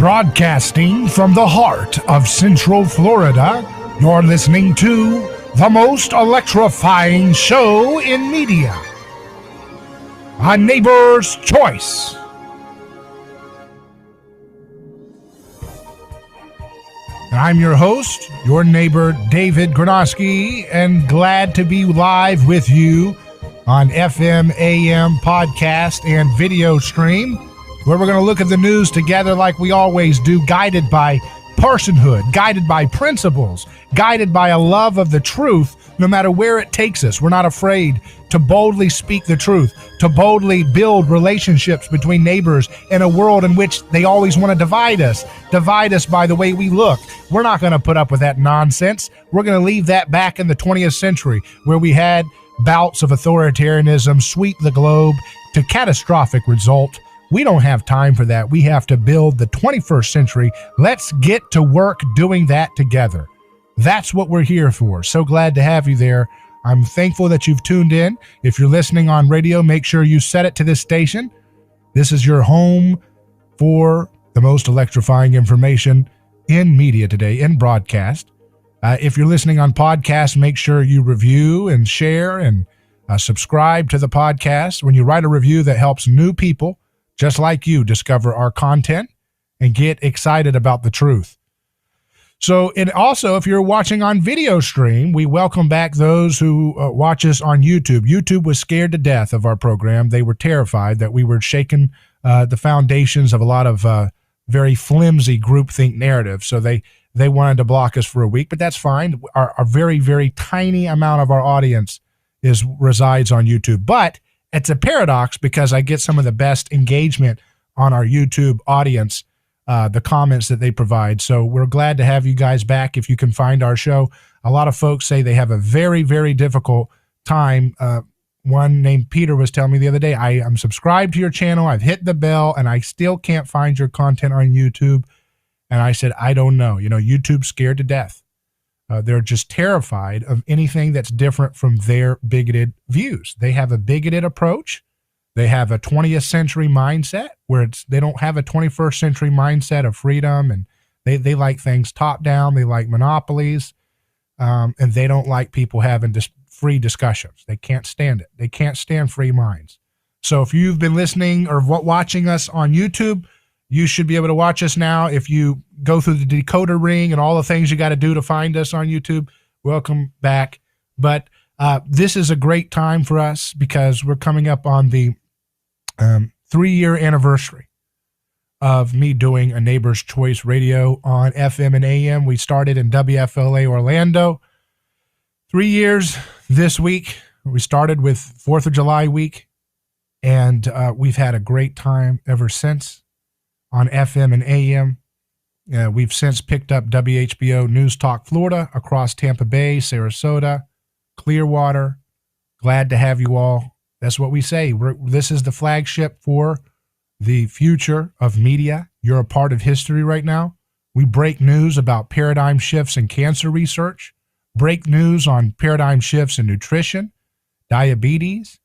Broadcasting from the heart of Central Florida, you're listening to the most electrifying show in media, A Neighbor's Choice. I'm your host, your neighbor, David Granosky, and glad to be live with you on FM, AM, podcast, and video stream, where we're going to look at the news together like we always do, guided by personhood, guided by principles, guided by a love of the truth, no matter where it takes us. We're not afraid to boldly speak the truth, to boldly build relationships between neighbors in a world in which they always want to divide us by the way we look. We're not going to put up with that nonsense. We're going to leave that back in the 20th century, where we had bouts of authoritarianism sweep the globe to catastrophic result. We don't have time for that. We have to build the 21st century. Let's get to work doing that together. That's what we're here for. So glad to have you there. I'm thankful that you've tuned in. If you're listening on radio, make sure you set it to this station. This is your home for the most electrifying information in media today, in broadcast. If you're listening on podcast, make sure you review and share and subscribe to the podcast. When you write a review, that helps new people just like you discover our content and get excited about the truth. So, and also, if you're watching on video stream, we welcome back those who watch us on YouTube. YouTube was scared to death of our program. They were terrified that we were shaking the foundations of a lot of very flimsy groupthink narratives. So they wanted to block us for a week, but that's fine. Our very, very tiny amount of our audience resides on YouTube. But it's a paradox, because I get some of the best engagement on our YouTube audience, the comments that they provide. So we're glad to have you guys back if you can find our show. A lot of folks say they have a very, very difficult time. One named Peter was telling me the other day, I'm subscribed to your channel, I've hit the bell, and I still can't find your content on YouTube. And I said, I don't know. YouTube's scared to death. They're just terrified of anything that's different from their bigoted views. They have a bigoted approach. They have a 20th century mindset where they don't have a 21st century mindset of freedom, and they like things top down. They like monopolies, and they don't like people having free discussions. They can't stand it. They can't stand free minds. So if you've been listening or watching us on YouTube, you should be able to watch us now. If you go through the decoder ring and all the things you got to do to find us on YouTube, welcome back. But this is a great time for us, because we're coming up on the 3-year anniversary of me doing A Neighbor's Choice Radio on FM and AM. We started in WFLA Orlando. 3 years this week. We started with 4th of July week, and we've had a great time ever since on FM and AM. We've since picked up WHBO News Talk Florida across Tampa Bay, Sarasota, Clearwater. Glad to have you all. That's what we say. This is the flagship for the future of media. You're a part of history right now. We break news about paradigm shifts in cancer research, break news on paradigm shifts in nutrition, diabetes.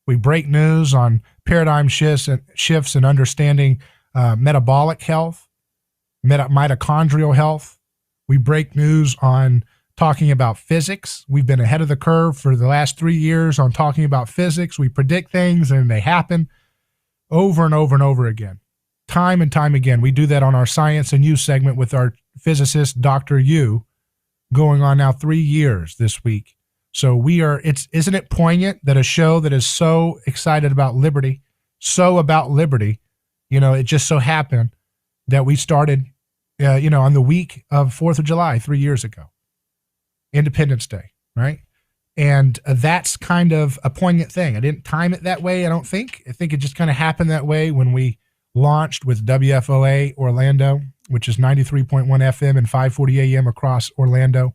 We break news on paradigm shifts in understanding metabolic health, mitochondrial health. We break news on talking about physics. We've been ahead of the curve for the last 3 years on talking about physics. We predict things and they happen over and over and over again, time and time again. We do that on our Science and You segment with our physicist, Dr. Yu, going on now 3 years this week. So isn't it poignant that a show that is so excited about liberty, it just so happened that we started, on the week of 4th of July 3 years ago, Independence Day, right? And that's kind of a poignant thing. I didn't time it that way, I don't think. I think it just kind of happened that way when we launched with WFLA Orlando, which is 93.1 FM and 540 AM across Orlando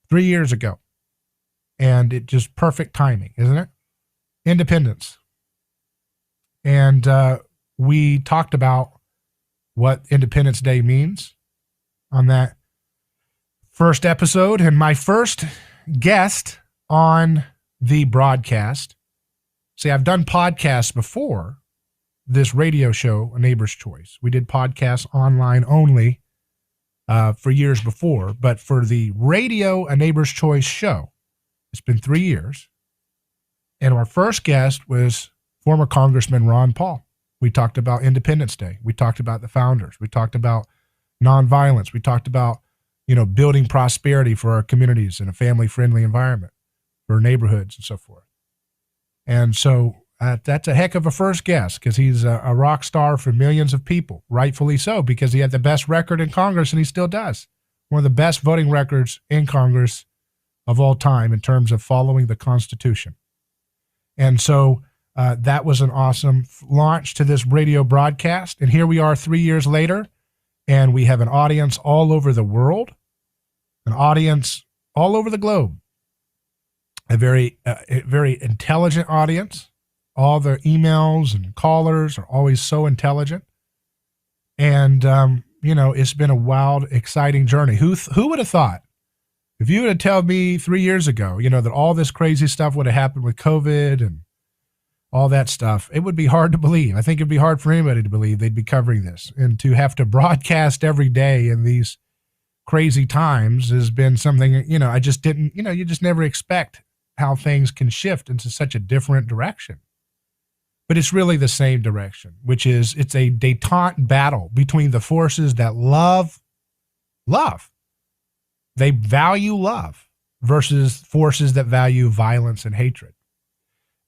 3 years ago. And it just perfect timing, isn't it? Independence. And we talked about what Independence Day means on that first episode. And my first guest on the broadcast, see, I've done podcasts before, this radio show, A Neighbor's Choice. We did podcasts online only for years before, but for the radio, A Neighbor's Choice show, it's been 3 years. And our first guest was former Congressman Ron Paul. We talked about Independence Day. We talked about the founders. We talked about nonviolence. We talked about, building prosperity for our communities in a family-friendly environment for neighborhoods and so forth. And so that's a heck of a first guest because he's a rock star for millions of people, rightfully so, because he had the best record in Congress and he still does. One of the best voting records in Congress of all time in terms of following the Constitution. And so that was an awesome launch to this radio broadcast. And here we are 3 years later, and we have an audience all over the world, an audience all over the globe, a very intelligent audience. All the emails and callers are always so intelligent. And, it's been a wild, exciting journey. Who would have thought? If you would have told me 3 years ago, that all this crazy stuff would have happened with COVID and all that stuff, it would be hard to believe. I think it'd be hard for anybody to believe they'd be covering this. And to have to broadcast every day in these crazy times has been something, I just didn't, you just never expect how things can shift into such a different direction. But it's really the same direction, which is it's a détente battle between the forces that love. They value love versus forces that value violence and hatred.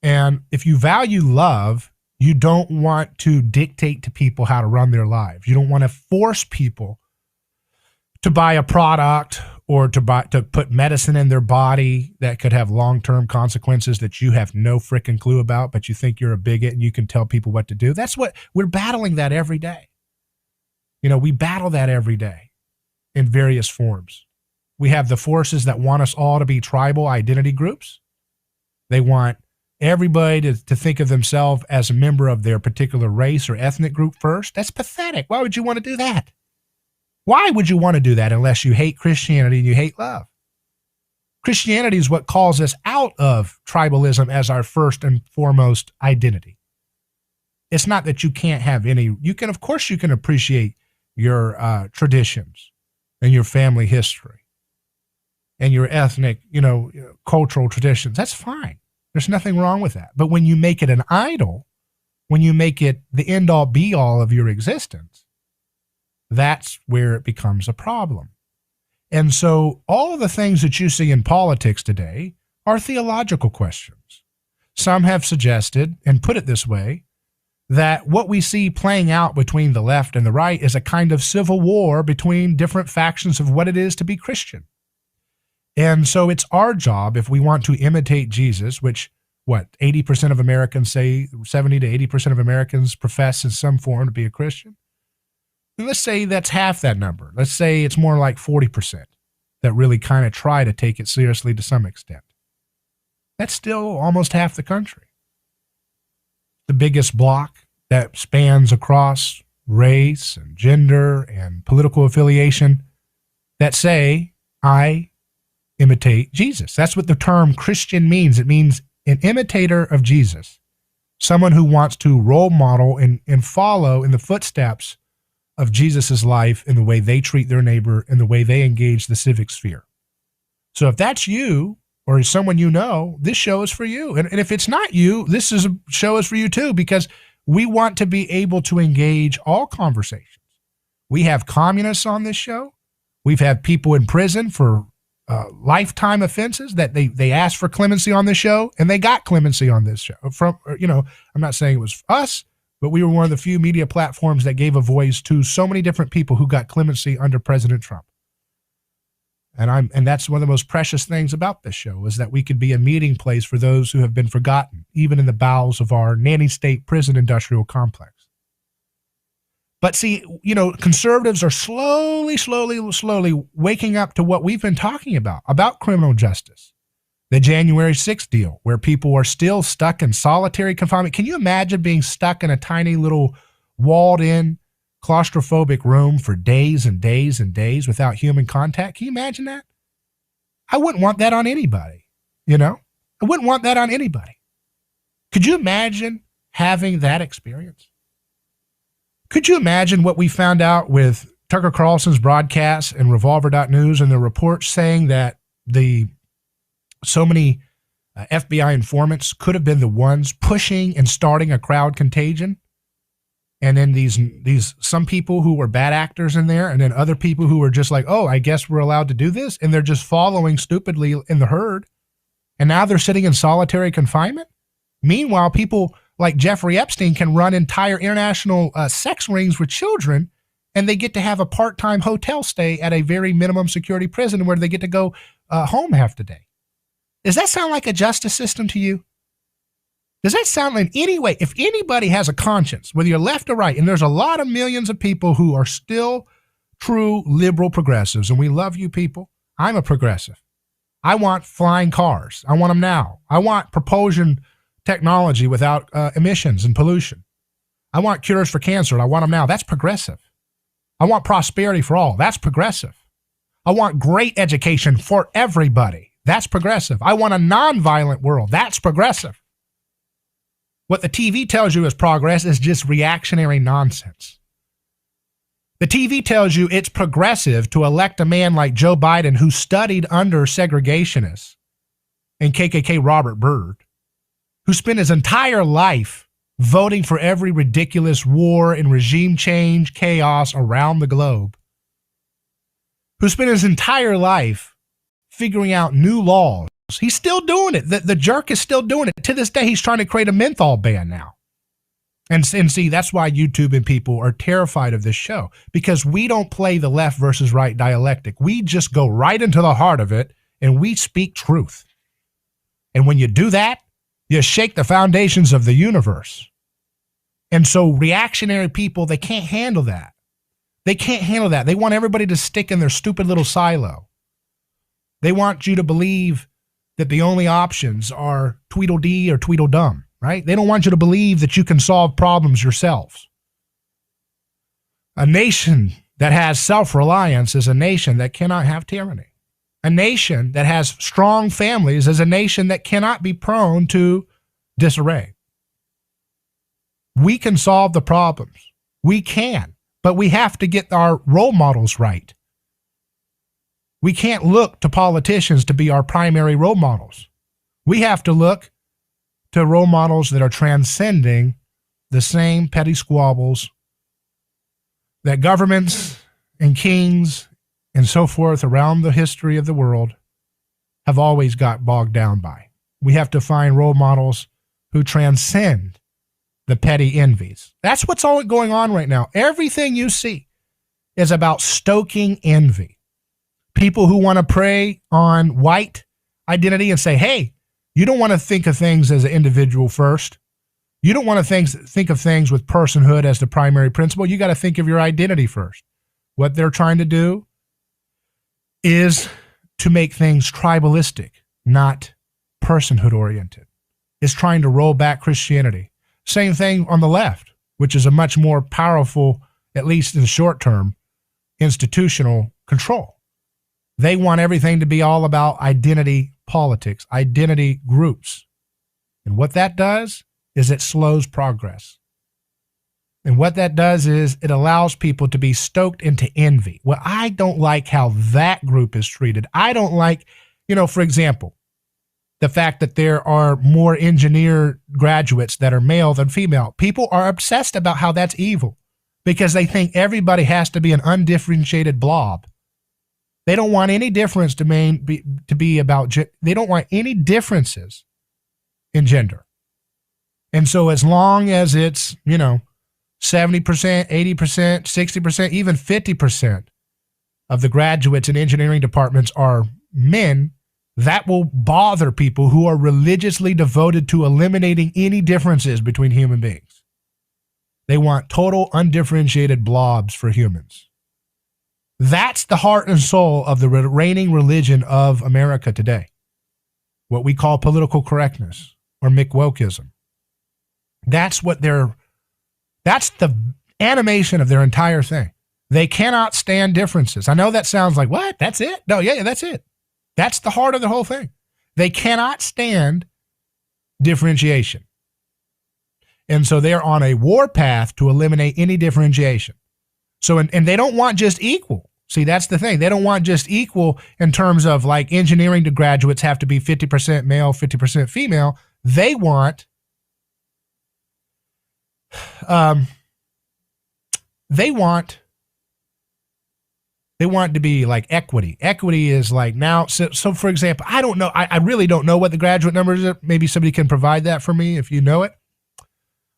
And if you value love, you don't want to dictate to people how to run their lives. You don't want to force people to buy a product or to put medicine in their body that could have long-term consequences that you have no freaking clue about, but you think you're a bigot and you can tell people what to do. That's what we're battling that every day. We battle that every day in various forms. We have the forces that want us all to be tribal identity groups. They want everybody to think of themselves as a member of their particular race or ethnic group first. That's pathetic. Why would you want to do that? Why would you want to do that unless you hate Christianity and you hate love? Christianity is what calls us out of tribalism as our first and foremost identity. It's not that you can't have any, of course you can appreciate your traditions and your family history and your ethnic, cultural traditions. That's fine. There's nothing wrong with that. But when you make it an idol, when you make it the end all be all of your existence, that's where it becomes a problem. And so all of the things that you see in politics today are theological questions. Some have suggested, and put it this way, that what we see playing out between the left and the right is a kind of civil war between different factions of what it is to be Christian. And so it's our job, if we want to imitate Jesus, which, 80% of Americans say, 70 to 80% of Americans profess in some form to be a Christian. And let's say that's half that number. Let's say it's more like 40% that really kind of try to take it seriously to some extent. That's still almost half the country. The biggest block that spans across race and gender and political affiliation that say, I imitate Jesus. That's what the term Christian means. It means an imitator of Jesus, someone who wants to role model and follow in the footsteps of Jesus's life in the way they treat their neighbor and the way they engage the civic sphere. So if that's you or someone you know, this show is for you. And if it's not you, this show is for you too, because we want to be able to engage all conversations. We have communists on this show. We've had people in prison for lifetime offenses that they asked for clemency on this show, and they got clemency on this show. I'm not saying it was us, but we were one of the few media platforms that gave a voice to so many different people who got clemency under President Trump. And that's one of the most precious things about this show is that we could be a meeting place for those who have been forgotten, even in the bowels of our nanny state prison industrial complex. But see, conservatives are slowly waking up to what we've been talking about criminal justice. The January 6th deal, where people are still stuck in solitary confinement. Can you imagine being stuck in a tiny little walled-in, claustrophobic room for days and days and days without human contact? Can you imagine that? I wouldn't want that on anybody, I wouldn't want that on anybody. Could you imagine having that experience? Could you imagine what we found out with Tucker Carlson's broadcast and Revolver.news and the reports saying that so many FBI informants could have been the ones pushing and starting a crowd contagion? And then some people who were bad actors in there, and then other people who were just like, oh, I guess we're allowed to do this, and they're just following stupidly in the herd. And now they're sitting in solitary confinement. Meanwhile, people like Jeffrey Epstein can run entire international sex rings with children, and they get to have a part-time hotel stay at a very minimum security prison where they get to go home half the day. Does that sound like a justice system to you? Does that sound in any way, if anybody has a conscience, whether you're left or right, and there's a lot of millions of people who are still true liberal progressives, and we love you people. I'm a progressive. I want flying cars. I want them now. I want propulsion technology without emissions and pollution. I want cures for cancer, and I want them now. That's progressive. I want prosperity for all. That's progressive. I want great education for everybody. That's progressive. I want a nonviolent world. That's progressive. What the TV tells you is progress is just reactionary nonsense. The TV tells you it's progressive to elect a man like Joe Biden who studied under segregationists and KKK Robert Byrd, who spent his entire life voting for every ridiculous war and regime change chaos around the globe, who spent his entire life figuring out new laws. He's still doing it. The jerk is still doing it. To this day, he's trying to create a menthol ban now. And see, that's why YouTube and people are terrified of this show, because we don't play the left versus right dialectic. We just go right into the heart of it, and we speak truth. And when you do that, you shake the foundations of the universe. And so reactionary people, they can't handle that. They can't handle that. They want everybody to stick in their stupid little silo. They want you to believe that the only options are Tweedledee or Tweedledum, right? They don't want you to believe that you can solve problems yourselves. A nation that has self-reliance is a nation that cannot have tyranny. A nation that has strong families is a nation that cannot be prone to disarray. We can solve the problems. We can, but we have to get our role models right. We can't look to politicians to be our primary role models. We have to look to role models that are transcending the same petty squabbles that governments and kings and so forth around the history of the world have always got bogged down by. We have to find role models who transcend the petty envies. That's what's all going on right now. Everything you see is about stoking envy. People who want to prey on white identity and say, hey, you don't want to think of things as an individual first. You don't want to think of things with personhood as the primary principle. You got to think of your identity first. What they're trying to do is to make things tribalistic, not personhood oriented. It's trying to roll back Christianity. Same thing on the left, which is a much more powerful, at least in the short term, institutional control. They want everything to be all about identity politics, identity groups. And what that does is it slows progress. And what that does is it allows people to be stoked into envy. Well, I don't like how that group is treated. I don't like, for example, the fact that there are more engineer graduates that are male than female. People are obsessed about how that's evil because they think everybody has to be an undifferentiated blob. They don't want any difference to be about, they don't want any differences in gender. And so as long as it's, 70%, 80%, 60%, even 50% of the graduates in engineering departments are men, that will bother people who are religiously devoted to eliminating any differences between human beings. They want total undifferentiated blobs for humans. That's the heart and soul of the reigning religion of America today. What we call political correctness or McWokeism. That's the animation of their entire thing. They cannot stand differences. I know that sounds like, what? That's it? No, yeah, that's it. That's the heart of the whole thing. They cannot stand differentiation. And so they're on a warpath to eliminate any differentiation. So, and they don't want just equal. See, that's the thing. They don't want just equal in terms of like engineering graduates have to be 50% male, 50% female. They want They want it to be like equity. Equity is like now, so for example, I don't know, I really don't know what the graduate numbers are. Maybe somebody can provide that for me if you know it.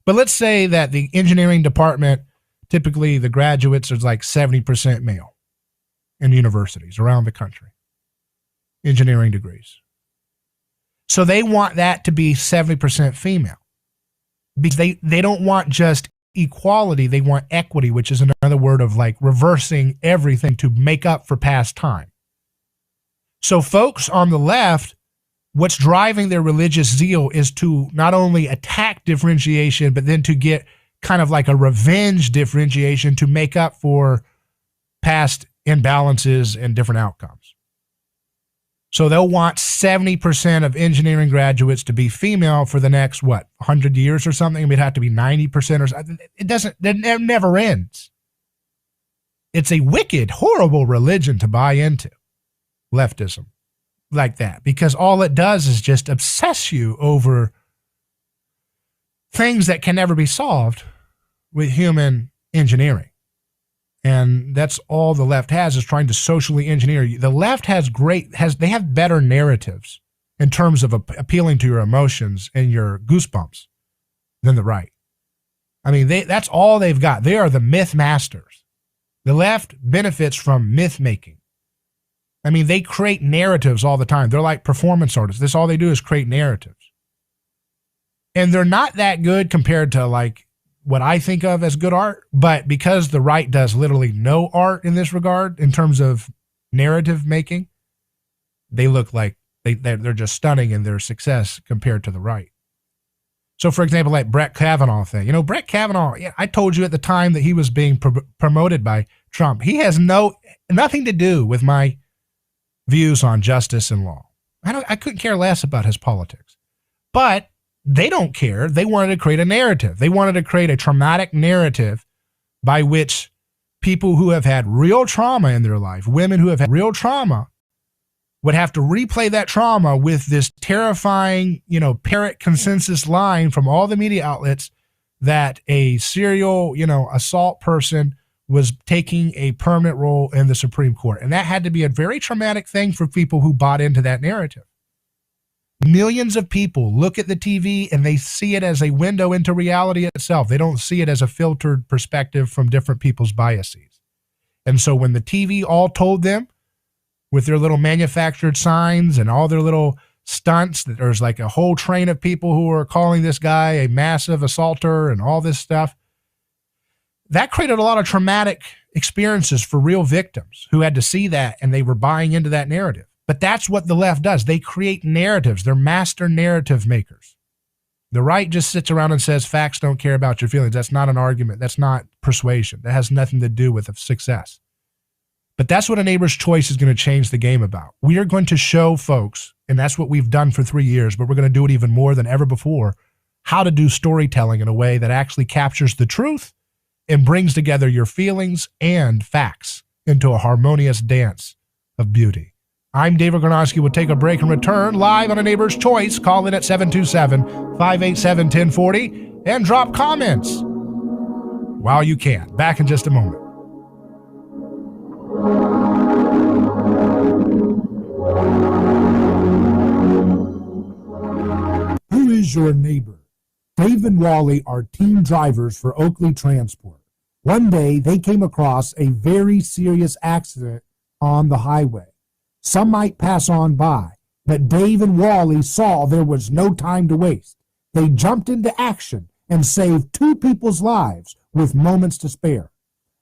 But let's say that the engineering department, typically the graduates are like 70% male in universities around the country, engineering degrees. So they want that to be 70% female because they don't want just equality, they want equity, which is another word of like reversing everything to make up for past time. So folks on the left, what's driving their religious zeal is to not only attack differentiation, but then to get kind of like a revenge differentiation to make up for past imbalances and different outcomes. So they'll want 70% of engineering graduates to be female for the next, 100 years or something? It'd have to be 90% or something. It never ends. It's a wicked, horrible religion to buy into, leftism, like that, because all it does is just obsess you over things that can never be solved with human engineering. And that's all the left has, is trying to socially engineer you. The left they have better narratives in terms of appealing to your emotions and your goosebumps than the right. I mean, that's all they've got. They are the myth masters. The left benefits from myth making. I mean, they create narratives all the time. They're like performance artists. This all they do is create narratives. And they're not that good compared to like what I think of as good art, but because the right does literally no art in this regard in terms of narrative making, they look like they're just stunning in their success compared to the right. So for example, like Brett Kavanaugh thing, Brett Kavanaugh, I told you at the time that he was being promoted by Trump. He has nothing to do with my views on justice and law. I couldn't care less about his politics, but they don't care. They wanted to create a narrative. They wanted to create a traumatic narrative by which people who have had real trauma in their life, women who have had real trauma, would have to replay that trauma with this terrifying, parrot consensus line from all the media outlets that a serial, assault person was taking a permanent role in the Supreme Court. And that had to be a very traumatic thing for people who bought into that narrative. Millions of people look at the TV and they see it as a window into reality itself. They don't see it as a filtered perspective from different people's biases. And so when the TV all told them with their little manufactured signs and all their little stunts that there's like a whole train of people who are calling this guy a massive assaulter and all this stuff, that created a lot of traumatic experiences for real victims who had to see that and they were buying into that narrative. But that's what the left does. They create narratives. They're master narrative makers. The right just sits around and says facts don't care about your feelings. That's not an argument. That's not persuasion. That has nothing to do with success. But that's what A Neighbor's Choice is going to change the game about. We are going to show folks, and that's what we've done for 3 years, but we're going to do it even more than ever before, how to do storytelling in a way that actually captures the truth and brings together your feelings and facts into a harmonious dance of beauty. I'm David Gornosky. We'll take a break and return live on A Neighbor's Choice. Call in at 727-587-1040 and drop comments while you can. Back in just a moment. Who is your neighbor? Dave and Wally are team drivers for Oakley Transport. One day, they came across a very serious accident on the highway. Some might pass on by, but Dave and Wally saw there was no time to waste. They jumped into action and saved 2 people's lives with moments to spare.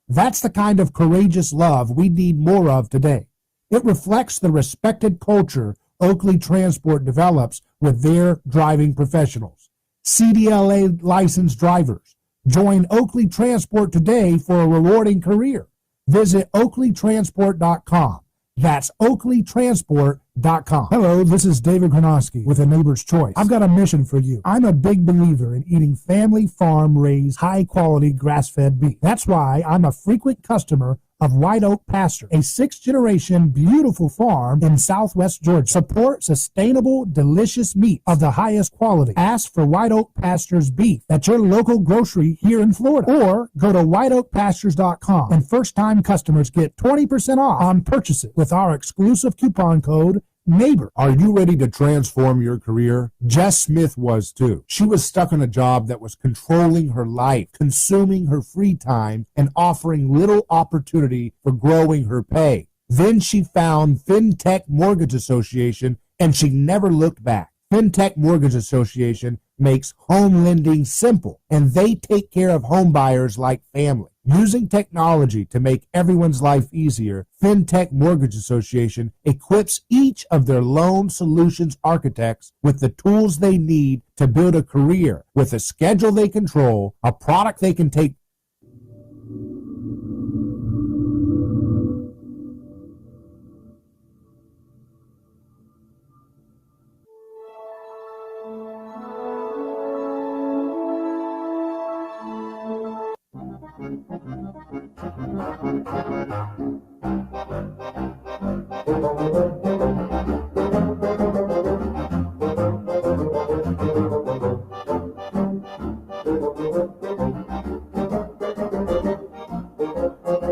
That's the kind of courageous love we need more of today. It reflects the respected culture Oakley Transport develops with their driving professionals. CDLA licensed drivers. Join Oakley Transport today for a rewarding career. Visit oakleytransport.com. That's OakleyTransport.com. Hello, this is David Gronowski with A Neighbor's Choice. I've got a mission for you. I'm a big believer in eating family farm-raised, high-quality grass-fed beef. That's why I'm a frequent customer of White Oak Pasture, a sixth-generation beautiful farm in southwest Georgia. Support sustainable, delicious meat of the highest quality. Ask for White Oak Pasture's beef at your local grocery here in Florida, or go to whiteoakpastures.com, and first-time customers get 20% off on purchases with our exclusive coupon code NEIGHBOR. Are you ready to transform your career? Jess Smith was too. She was stuck in a job that was controlling her life, consuming her free time, and offering little opportunity for growing her pay. Then she found FinTech Mortgage Association, and she never looked back. FinTech Mortgage Association makes home lending simple, and they take care of home buyers like family. Using technology to make everyone's life easier, FinTech Mortgage Association equips each of their loan solutions architects with the tools they need to build a career with a schedule they control, a product they can take.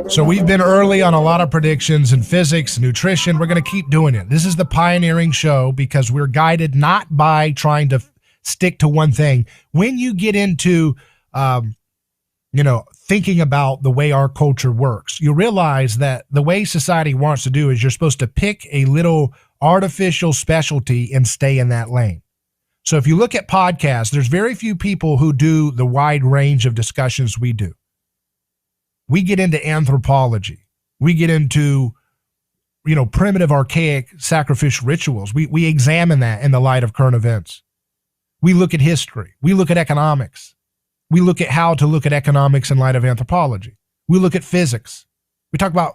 So we've been early on a lot of predictions in physics, nutrition. We're going to keep doing it. This is the pioneering show because we're guided not by trying to stick to one thing. When you get into, thinking about the way our culture works, you realize that the way society wants to do is you're supposed to pick a little artificial specialty and stay in that lane. So if you look at podcasts, there's very few people who do the wide range of discussions we do. We get into anthropology. We get into, primitive, archaic sacrificial rituals. We examine that in the light of current events. We look at history. We look at economics. We look at how to look at economics in light of anthropology. We look at physics. We talk about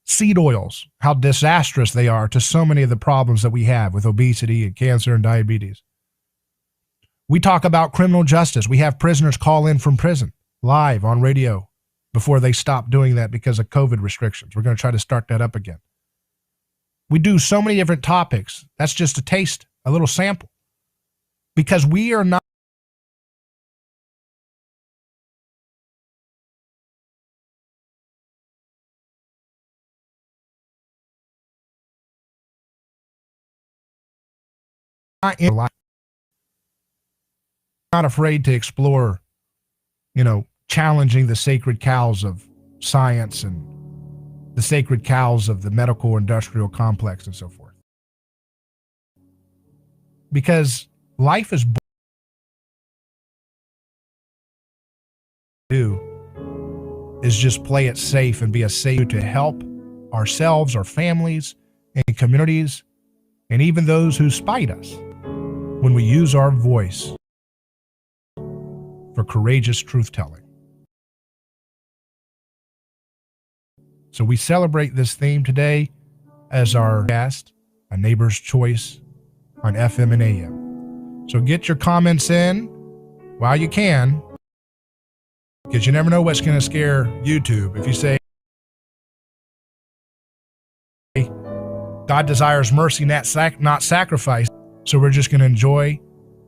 seed oils, how disastrous they are to so many of the problems that we have with obesity and cancer and diabetes. We talk about criminal justice. We have prisoners call in from prison live on radio before they stop doing that because of COVID restrictions. We're going to try to start that up again. We do so many different topics. That's just a taste, a little sample. Because we are not not afraid to explore, challenging the sacred cows of science and the sacred cows of the medical industrial complex and so forth. Because life is just play it safe and be a safe to help ourselves, our families, and communities, and even those who spite us when we use our voice for courageous truth-telling. So we celebrate this theme today as our guest, A Neighbor's Choice on FM and AM. So get your comments in while you can, because you never know what's going to scare YouTube. If you say, God desires mercy, not sacrifice, so we're just going to enjoy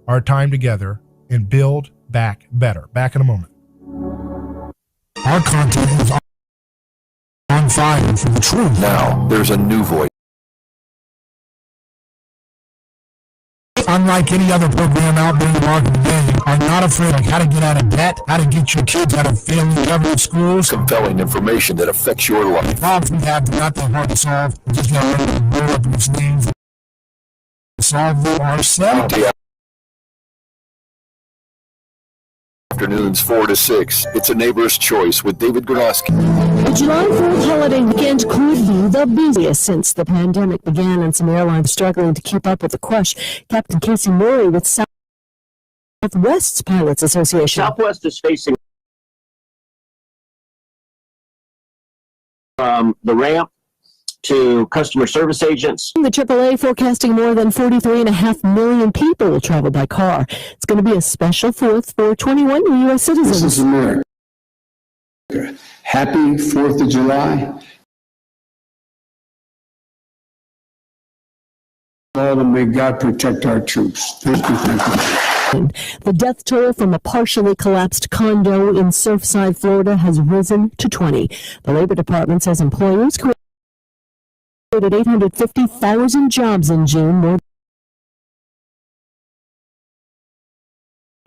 our time together and build back better. Back in a moment. Our content is on fire for the truth. Now, there's a new voice. Unlike any other program out there in the market today, are not afraid of how to get out of debt, how to get your kids out of failing government schools. Compelling information that affects your life. The problems we have are not that hard to solve. We just got to roll up in its names. Solve them ourselves. Afternoons 4 to 6. It's A Neighbor's Choice with David Gronowski. The July 4th holiday weekend could be the busiest since the pandemic began, and some airlines are struggling to keep up with the crush. Captain Casey Murray with Southwest's Pilots Association. Southwest is facing the ramp to customer service agents. The AAA forecasting more than 43.5 million people will travel by car. It's going to be a special 4th for 21 U.S. citizens. This is America. Happy 4th of July. All and may God protect our troops. Thank you. Thank you. The death toll from a partially collapsed condo in Surfside, Florida has risen to 20. The Labor Department says employers created 850,000 jobs in June, more than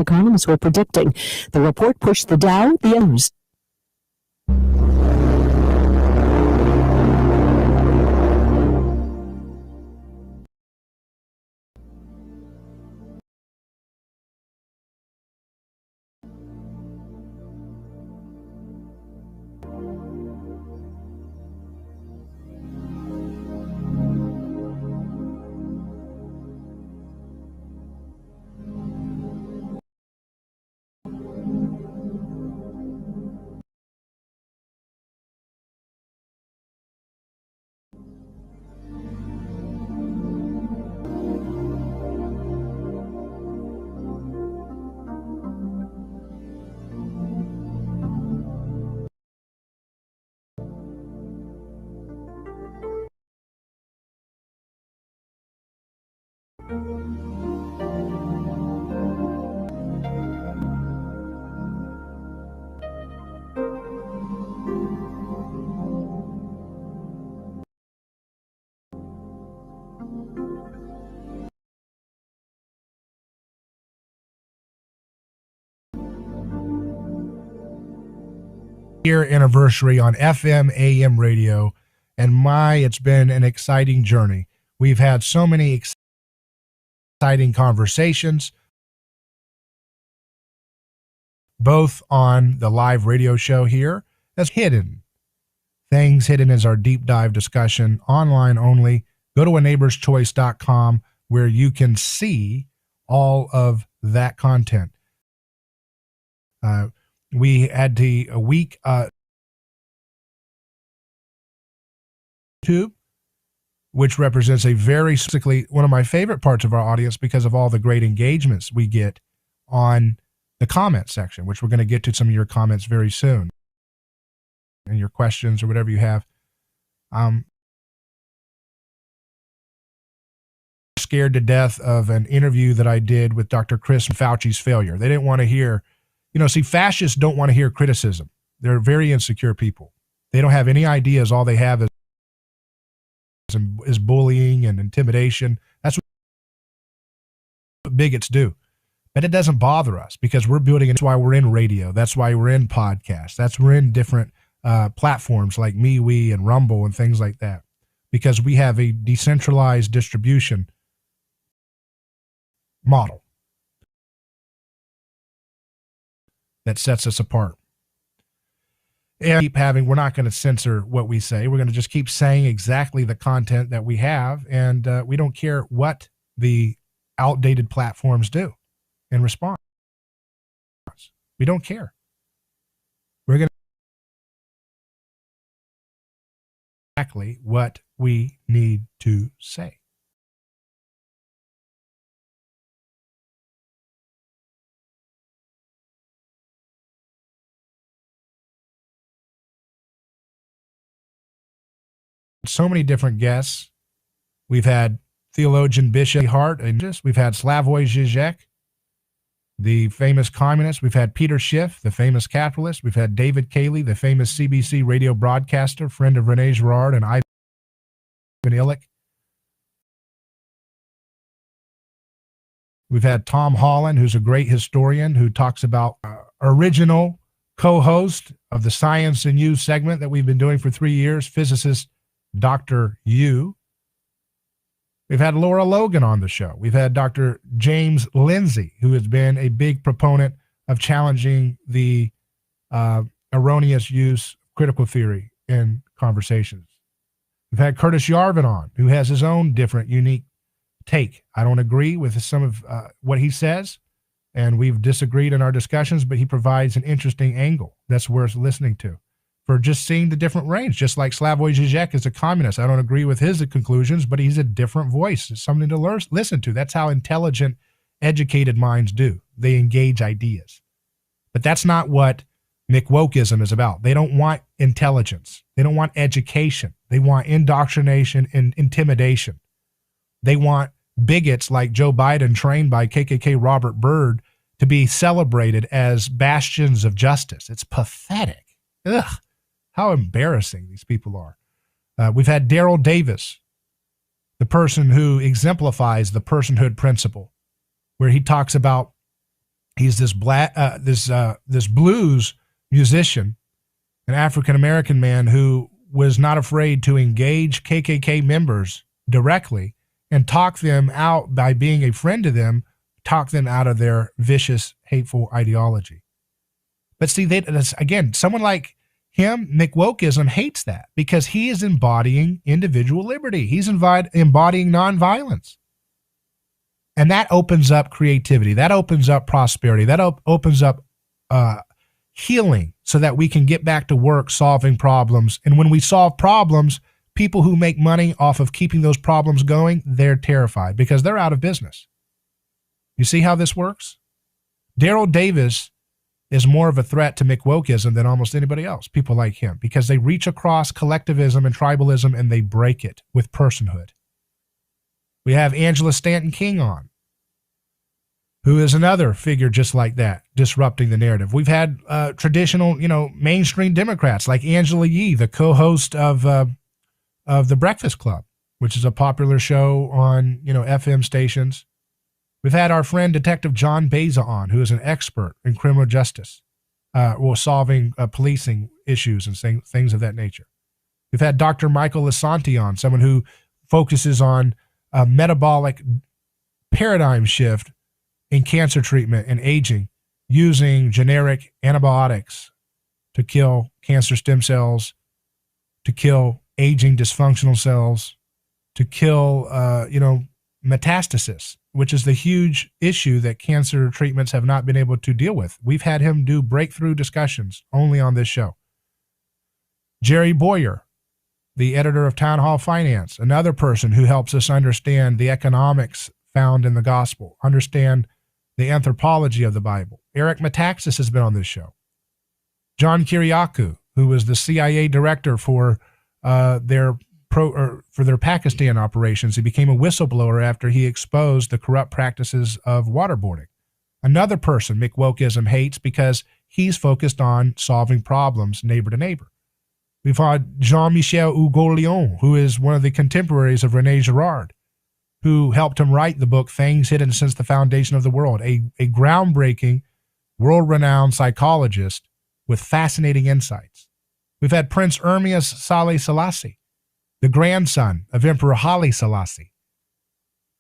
economists were predicting. The report pushed the Dow, the others. Year anniversary on FM AM radio, and it's been an exciting journey. We've had so many exciting conversations, both on the live radio show here as Hidden. Things Hidden is our deep dive discussion, online only. Go to aneighborschoice.com where you can see all of that content. We had a week YouTube, which represents a very specifically one of my favorite parts of our audience because of all the great engagements we get on the comment section, which we're going to get to some of your comments very soon and your questions or whatever you have. Scared to death of an interview that I did with Dr. Chris Fauci's failure. They didn't want to hear. Fascists don't want to hear criticism. They're very insecure people. They don't have any ideas. All they have is bullying and intimidation. That's what bigots do. But it doesn't bother us because we're building. That's why we're in radio. That's why we're in podcasts. That's we're in different platforms like MeWe and Rumble and things like that, because we have a decentralized distribution model that sets us apart. And we're not going to censor what we say. We're going to just keep saying exactly the content that we have, and we don't care what the outdated platforms do in response. We don't care. We're going to exactly what we need to say. So many different guests. We've had theologian Bishop Hart, and we've had Slavoj Žižek, the famous communist. We've had Peter Schiff, the famous capitalist. We've had David Cayley, the famous CBC radio broadcaster, friend of Rene Girard and Ivan Illich. We've had Tom Holland, who's a great historian who talks about original co-host of the Science and You segment that we've been doing for 3 years, physicist Dr. Yu. We've had Laura Logan on the show. We've had Dr. James Lindsay, who has been a big proponent of challenging the erroneous use of critical theory in conversations. We've had Curtis Yarvin on, who has his own different, unique take. I don't agree with some of what he says, and we've disagreed in our discussions, but he provides an interesting angle that's worth listening to. for just seeing the different range, just like Slavoj Žižek is a communist. I don't agree with his conclusions, but he's a different voice. It's something to listen to. That's how intelligent, educated minds do. They engage ideas. But that's not what McWokeism is about. They don't want intelligence. They don't want education. They want indoctrination and intimidation. They want bigots like Joe Biden, trained by KKK Robert Byrd, to be celebrated as bastions of justice. It's pathetic. Ugh, how embarrassing these people are. We've had Daryl Davis, the person who exemplifies the personhood principle, where he talks about he's this this blues musician, an African-American man who was not afraid to engage KKK members directly and talk them out by being a friend to them, talk them out of their vicious, hateful ideology. But see, again, someone like him, McWokeism, hates that because he is embodying individual liberty. He's embodying nonviolence. And that opens up creativity. That opens up prosperity. That opens up healing so that we can get back to work solving problems. And when we solve problems, people who make money off of keeping those problems going, they're terrified because they're out of business. You see how this works? Daryl Davis is more of a threat to McWokeism than almost anybody else, people like him, because they reach across collectivism and tribalism and they break it with personhood. We have Angela Stanton King on, who is another figure just like that, disrupting the narrative. We've had traditional, mainstream Democrats like Angela Yee, the co-host of The Breakfast Club, which is a popular show on, FM stations. We've had our friend Detective John Beza on, who is an expert in criminal justice, solving policing issues and things of that nature. We've had Dr. Michael Lisanti on, someone who focuses on a metabolic paradigm shift in cancer treatment and aging, using generic antibiotics to kill cancer stem cells, to kill aging dysfunctional cells, to kill, metastasis, which is the huge issue that cancer treatments have not been able to deal with. We've had him do breakthrough discussions only on this show. Jerry Boyer, the editor of Town Hall Finance, another person who helps us understand the economics found in the gospel, understand the anthropology of the Bible. Eric Metaxas has been on this show. John Kiriakou, who was the CIA director for their Pakistan operations. He became a whistleblower after he exposed the corrupt practices of waterboarding. Another person McWokeism hates because he's focused on solving problems neighbor to neighbor. We've had Jean-Michel Hugo-Lyon, who is one of the contemporaries of René Girard, who helped him write the book Things Hidden Since the Foundation of the World, a groundbreaking, world-renowned psychologist with fascinating insights. We've had Prince Ermias Saleh Selassie, the grandson of Emperor Haile Selassie,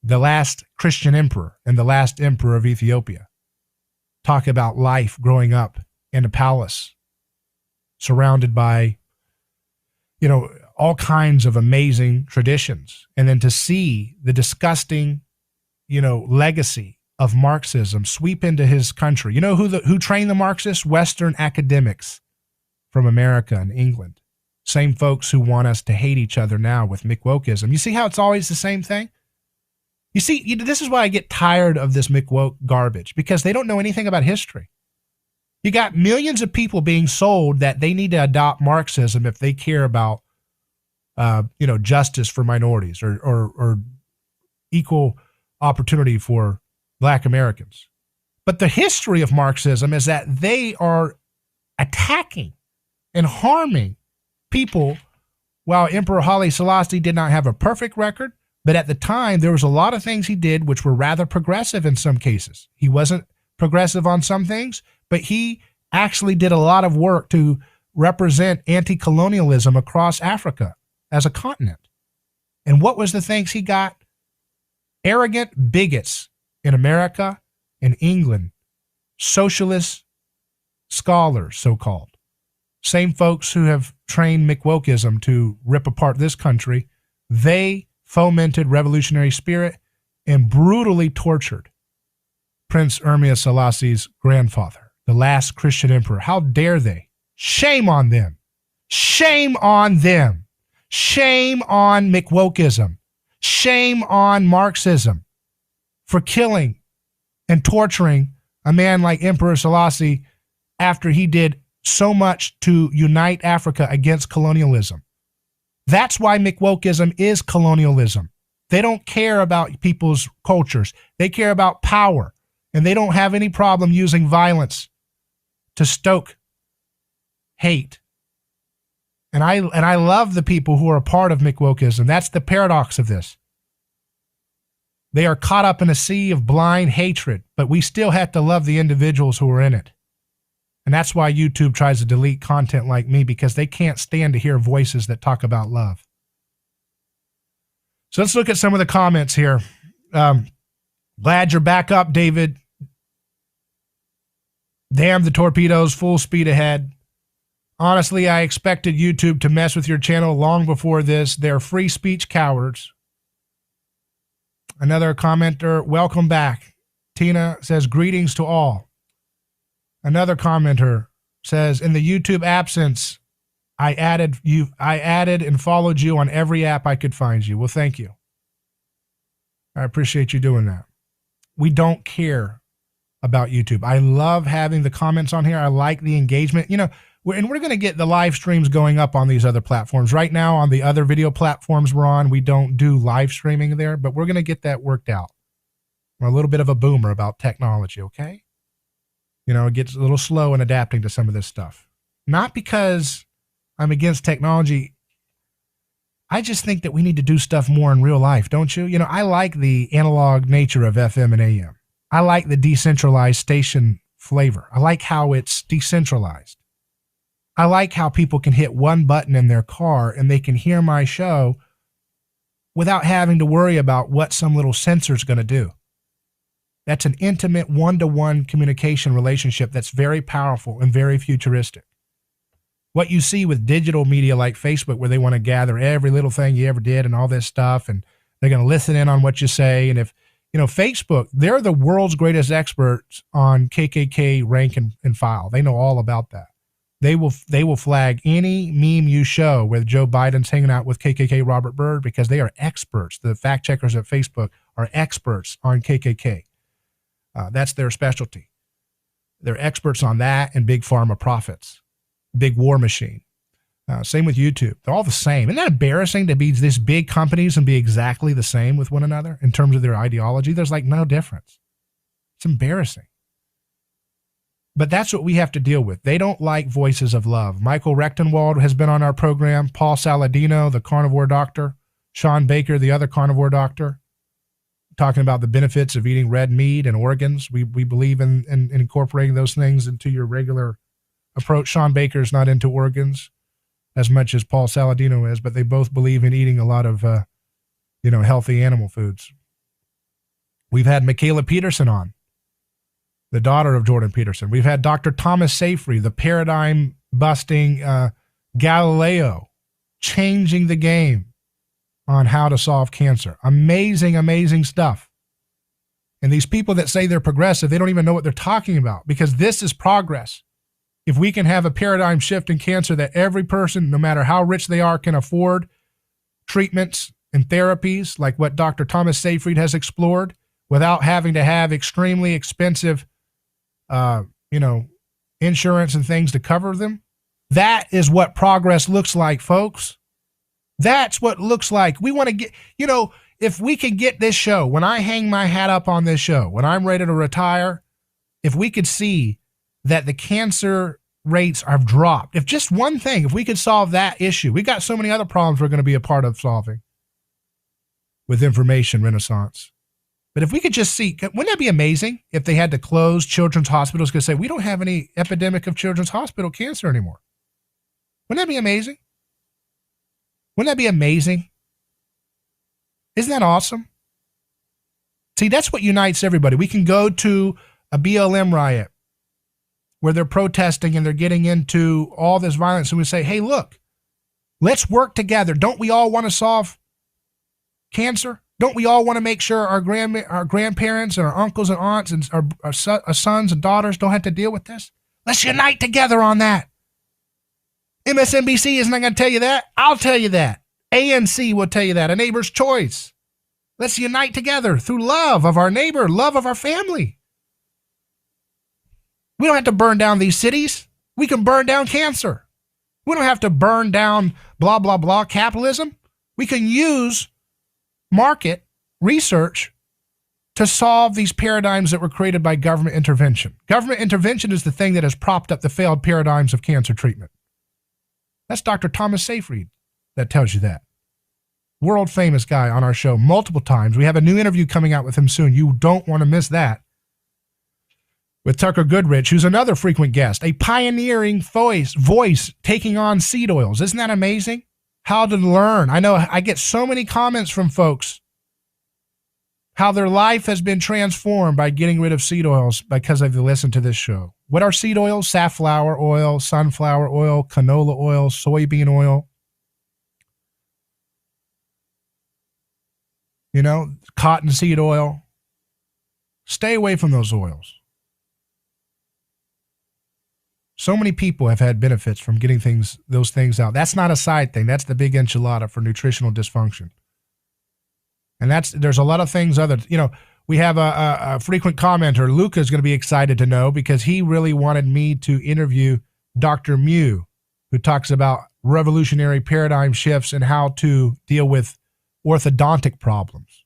the last Christian emperor and the last emperor of Ethiopia, talk about life growing up in a palace surrounded by, all kinds of amazing traditions. And then to see the disgusting, legacy of Marxism sweep into his country. You know who trained the Marxists? Western academics from America and England. Same folks who want us to hate each other now with McWokeism. You see how it's always the same thing? You see, this is why I get tired of this McWoke garbage, because they don't know anything about history. You got millions of people being sold that they need to adopt Marxism if they care about, justice for minorities or equal opportunity for Black Americans. But the history of Marxism is that they are attacking and harming people. While Emperor Haile Selassie did not have a perfect record, but at the time there was a lot of things he did which were rather progressive in some cases. He wasn't progressive on some things, but he actually did a lot of work to represent anti-colonialism across Africa as a continent. And what was the things he got? Arrogant bigots in America and England, socialist scholars, so-called. Same folks who have trained McWokeism to rip apart this country, they fomented revolutionary spirit and brutally tortured Prince Ermias Selassie's grandfather, the last Christian emperor. How dare they? Shame on them. Shame on them. Shame on McWokeism. Shame on Marxism for killing and torturing a man like Emperor Selassie after he did so much to unite Africa against colonialism. That's why McWokeism is colonialism. They don't care about people's cultures. They care about power, and they don't have any problem using violence to stoke hate. And I love the people who are a part of McWokeism. That's the paradox of this. They are caught up in a sea of blind hatred, but we still have to love the individuals who are in it. And that's why YouTube tries to delete content like me, because they can't stand to hear voices that talk about love. So let's look at some of the comments here. Glad you're back up, David. Damn the torpedoes, full speed ahead. Honestly, I expected YouTube to mess with your channel long before this. They're free speech cowards. Another commenter, welcome back. Tina says, greetings to all. Another commenter says, in the YouTube absence, I added and followed you on every app I could find you. Well, thank you. I appreciate you doing that. We don't care about YouTube. I love having the comments on here. I like the engagement. You know, we're going to get the live streams going up on these other platforms. Right now, on the other video platforms we're on, we don't do live streaming there, but we're going to get that worked out. I'm a little bit of a boomer about technology, okay? You know, it gets a little slow in adapting to some of this stuff. Not because I'm against technology. I just think that we need to do stuff more in real life, don't you? You know, I like the analog nature of FM and AM. I like the decentralized station flavor. I like how it's decentralized. I like how people can hit one button in their car and they can hear my show without having to worry about what some little sensor's going to do. That's an intimate one-to-one communication relationship that's very powerful and very futuristic. What you see with digital media like Facebook, where they want to gather every little thing you ever did and all this stuff, and they're going to listen in on what you say. And if, you know, Facebook, they're the world's greatest experts on KKK rank and file. They know all about that. They will flag any meme you show where Joe Biden's hanging out with KKK Robert Byrd, because they are experts. The fact checkers at Facebook are experts on KKK. That's their specialty. They're experts on that and big pharma profits, big war machine. Same with YouTube. They're all the same. Isn't that embarrassing to be these big companies and be exactly the same with one another in terms of their ideology? There's like no difference. It's embarrassing. But that's what we have to deal with. They don't like voices of love. Michael Rechtenwald has been on our program. Paul Saladino, the carnivore doctor. Sean Baker, the other carnivore doctor, talking about the benefits of eating red meat and organs. We believe in incorporating those things into your regular approach. Sean Baker is not into organs as much as Paul Saladino is, but they both believe in eating a lot of, healthy animal foods. We've had Michaela Peterson on, the daughter of Jordan Peterson. We've had Dr. Thomas Seyfried, the paradigm-busting Galileo, changing the game on how to solve cancer. Amazing, amazing stuff. And these people that say they're progressive, they don't even know what they're talking about, because this is progress. If we can have a paradigm shift in cancer that every person, no matter how rich they are, can afford treatments and therapies like what Dr. Thomas Seyfried has explored without having to have extremely expensive insurance and things to cover them. That is what progress looks like, folks. That's what it looks like. We want to get, if we could get this show, when I hang my hat up on this show, when I'm ready to retire, if we could see that the cancer rates have dropped, if just one thing, if we could solve that issue, we got so many other problems we're going to be a part of solving with information renaissance. But if we could just see, wouldn't that be amazing if they had to close children's hospitals because say, we don't have any epidemic of children's hospital cancer anymore? Wouldn't that be amazing? Wouldn't that be amazing? Isn't that awesome? See, that's what unites everybody. We can go to a BLM riot where they're protesting and they're getting into all this violence, and we say, hey, look, let's work together. Don't we all want to solve cancer? Don't we all want to make sure our grandparents and our uncles and aunts and our sons and daughters don't have to deal with this? Let's unite together on that. MSNBC isn't going to tell you that. I'll tell you that. ANC will tell you that. A neighbor's choice. Let's unite together through love of our neighbor, love of our family. We don't have to burn down these cities. We can burn down cancer. We don't have to burn down blah, blah, blah capitalism. We can use market research to solve these paradigms that were created by government intervention. Government intervention is the thing that has propped up the failed paradigms of cancer treatment. That's Dr. Thomas Seyfried that tells you that. World famous guy on our show multiple times. We have a new interview coming out with him soon. You don't want to miss that. With Tucker Goodrich, who's another frequent guest, a pioneering voice taking on seed oils. Isn't that amazing? How to learn. I know I get so many comments from folks how their life has been transformed by getting rid of seed oils because they've listened to this show. What are seed oils? Safflower oil, sunflower oil, canola oil, soybean oil. You know, cottonseed oil. Stay away from those oils. So many people have had benefits from getting those things out. That's not a side thing. That's the big enchilada for nutritional dysfunction. And there's a lot of things we have a frequent commenter. Luca is going to be excited to know because he really wanted me to interview Dr. Mew, who talks about revolutionary paradigm shifts and how to deal with orthodontic problems,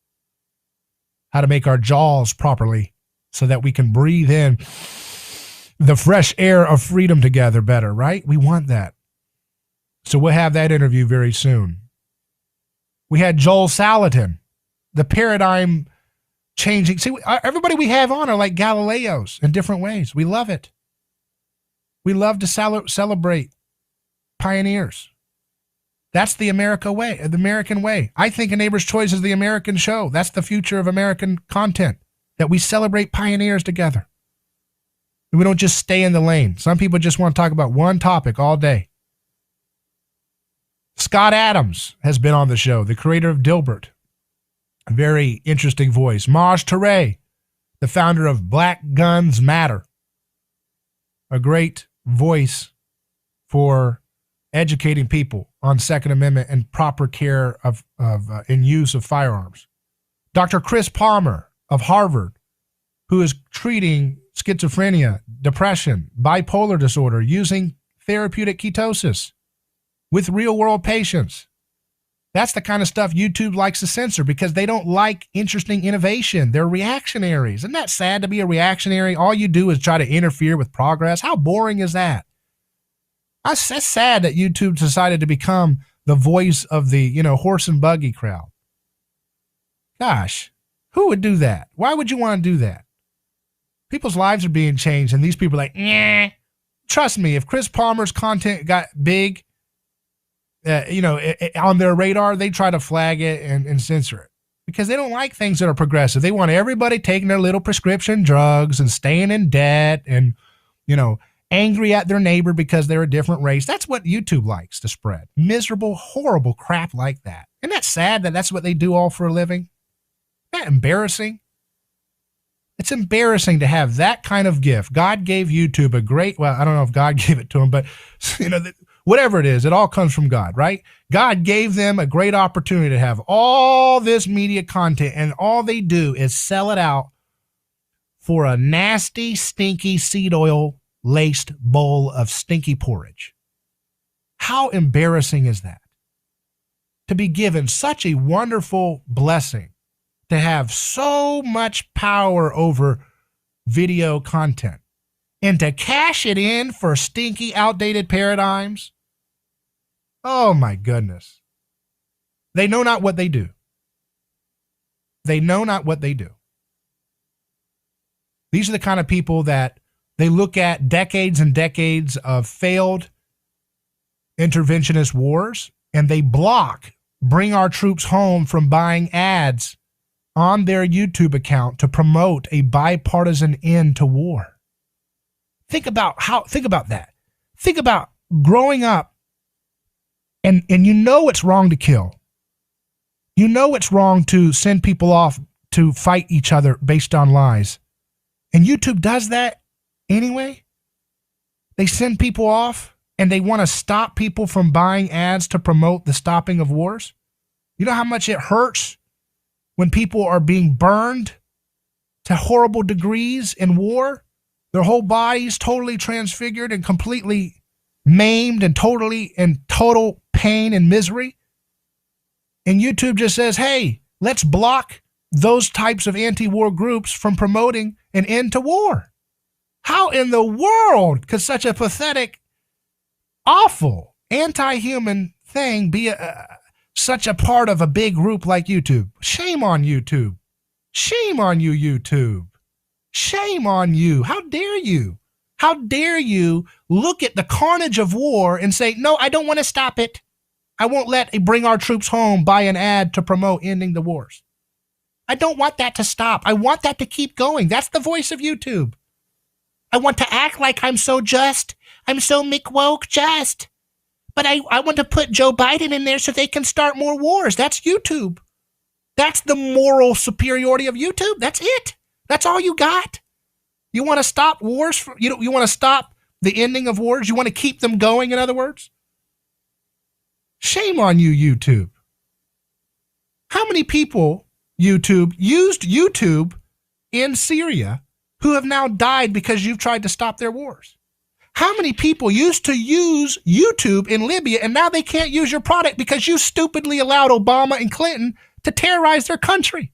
how to make our jaws properly so that we can breathe in the fresh air of freedom together better, right? We want that. So we'll have that interview very soon. We had Joel Salatin, the paradigm changing. See, everybody we have on are like Galileos in different ways. We love it. We love to celebrate pioneers. That's the American way. I think A Neighbor's Choice is the American show. That's the future of American content, that we celebrate pioneers together. We don't just stay in the lane. Some people just want to talk about one topic all day. Scott Adams has been on the show, the creator of Dilbert. A very interesting voice. Maj Touré, the founder of Black Guns Matter. A great voice for educating people on Second Amendment and proper care of in use of firearms. Dr. Chris Palmer of Harvard, who is treating schizophrenia, depression, bipolar disorder using therapeutic ketosis with real-world patients. That's the kind of stuff YouTube likes to censor because they don't like interesting innovation. They're reactionaries. Isn't that sad to be a reactionary? All you do is try to interfere with progress. How boring is that? That's sad that YouTube decided to become the voice of the, horse and buggy crowd. Gosh, who would do that? Why would you want to do that? People's lives are being changed, and these people are like, nah. Trust me, if Chris Palmer's content got big, on their radar, they try to flag it and censor it because they don't like things that are progressive. They want everybody taking their little prescription drugs and staying in debt and, angry at their neighbor because they're a different race. That's what YouTube likes to spread. Miserable, horrible crap like that. Isn't that sad that that's what they do all for a living? Isn't that embarrassing? It's embarrassing to have that kind of gift. God gave YouTube I don't know if God gave it to him, but, whatever it is, it all comes from God, right? God gave them a great opportunity to have all this media content, and all they do is sell it out for a nasty, stinky, seed oil-laced bowl of stinky porridge. How embarrassing is that? To be given such a wonderful blessing, to have so much power over video content, and to cash it in for stinky, outdated paradigms. Oh my goodness. They know not what they do. They know not what they do. These are the kind of people that they look at decades and decades of failed interventionist wars, and they bring our troops home from buying ads on their YouTube account to promote a bipartisan end to war. Think about that. Think about growing up and it's wrong to kill. It's wrong to send people off to fight each other based on lies. And YouTube does that anyway. They send people off and they want to stop people from buying ads to promote the stopping of wars? You know how much it hurts when people are being burned to horrible degrees in war? Their whole bodies totally transfigured and completely maimed and totally in total pain and misery. And YouTube just says, hey, let's block those types of anti-war groups from promoting an end to war. How in the world could such a pathetic, awful, anti-human thing be such a part of a big group like YouTube? Shame on YouTube. Shame on you, YouTube. Shame on you. How dare you? How dare you look at the carnage of war and say, no, I don't want to stop it. I won't let a Bring Our Troops Home buy an ad to promote ending the wars. I don't want that to stop. I want that to keep going. That's the voice of YouTube. I want to act like I'm so just. I'm so McWoke just. But I want to put Joe Biden in there so they can start more wars. That's YouTube. That's the moral superiority of YouTube. That's it. That's all you got. You want to stop wars? You want to stop the ending of wars? You want to keep them going, in other words? Shame on you, YouTube. How many people, YouTube, used YouTube in Syria who have now died because you've tried to stop their wars? How many people used to use YouTube in Libya and now they can't use your product because you stupidly allowed Obama and Clinton to terrorize their country?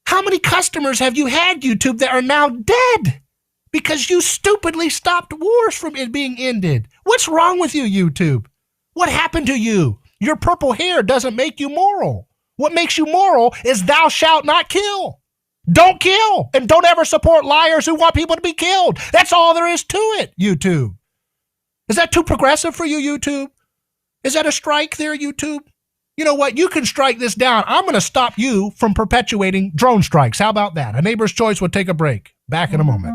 How many customers have you had, YouTube, that are now dead because you stupidly stopped wars from it being ended? What's wrong with you, YouTube? What happened to you? Your purple hair doesn't make you moral. What makes you moral is thou shalt not kill. Don't kill, and don't ever support liars who want people to be killed. That's all there is to it, YouTube. Is that too progressive for you, YouTube? Is that a strike there, YouTube? You know what? You can strike this down. I'm going to stop you from perpetuating drone strikes. How about that? A Neighbor's Choice will take a break. Back in a moment.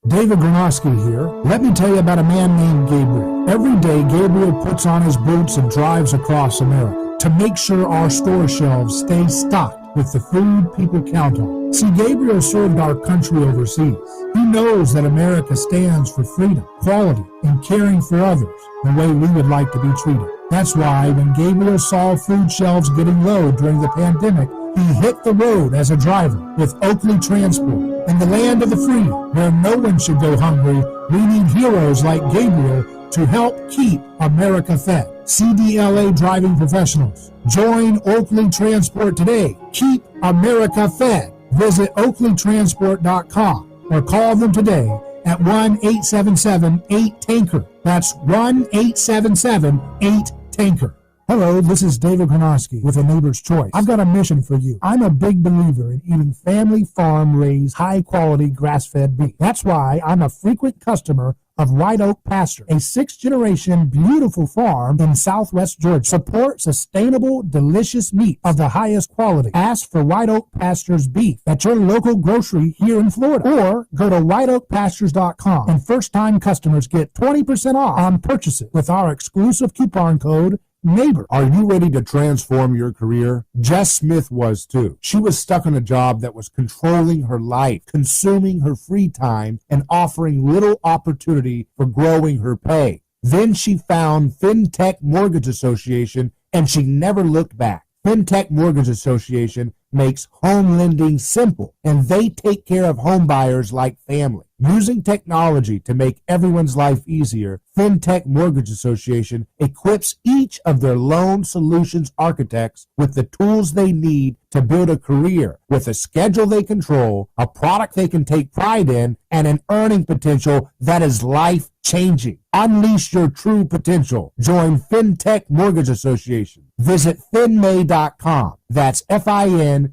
David Gronowski here. Let me tell you about a man named Gabriel. Every day, Gabriel puts on his boots and drives across America to make sure our store shelves stay stocked with the food people count on. See, Gabriel served our country overseas. He knows that America stands for freedom, quality, and caring for others the way we would like to be treated. That's why when Gabriel saw food shelves getting low during the pandemic, he hit the road as a driver with Oakley Transport. In the land of the free, where no one should go hungry, we need heroes like Gabriel to help keep America fed. CDLA driving professionals. Join Oakley Transport today. Keep America fed. Visit oakleytransport.com or call them today at 1-877-8-TANKER. That's 1-877-8-TANKER. Hello, this is David Gronowski with A Neighbor's Choice. I've got a mission for you. I'm a big believer in eating family farm-raised, high-quality, grass-fed beef. That's why I'm a frequent customer of White Oak Pasture, a sixth-generation beautiful farm in southwest Georgia. Support sustainable, delicious meat of the highest quality. Ask for White Oak Pasture's beef at your local grocery here in Florida, or go to whiteoakpastures.com, and first-time customers get 20% off on purchases with our exclusive coupon code NEIGHBOR. Are you ready to transform your career? Jess Smith was too. She was stuck in a job that was controlling her life, consuming her free time, and offering little opportunity for growing her pay. Then she found FinTech Mortgage Association, and she never looked back. FinTech Mortgage Association makes home lending simple, and they take care of home buyers like family. Using technology to make everyone's life easier, FinTech Mortgage Association equips each of their loan solutions architects with the tools they need to build a career with a schedule they control, a product they can take pride in, and an earning potential that is life-changing. Unleash your true potential. Join FinTech Mortgage Association. Visit finmay.com. That's FINMAE.com.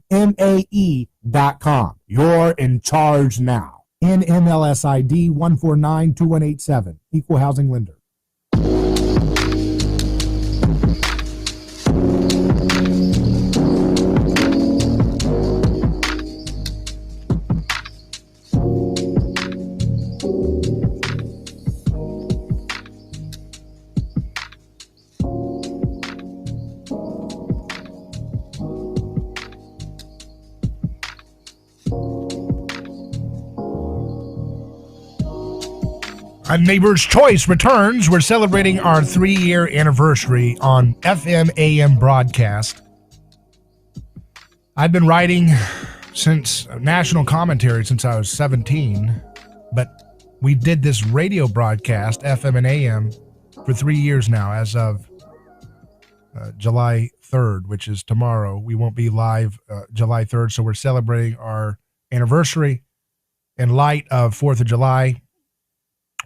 You're in charge now. NMLS ID 1492187. Equal housing lender. A Neighbor's Choice returns. We're celebrating our 3-year anniversary on FM AM broadcast. I've been writing since national commentary since I was 17, but we did this radio broadcast, FM and AM, for 3 years now as of July 3rd, which is tomorrow. We won't be live July 3rd, so we're celebrating our anniversary in light of 4th of July,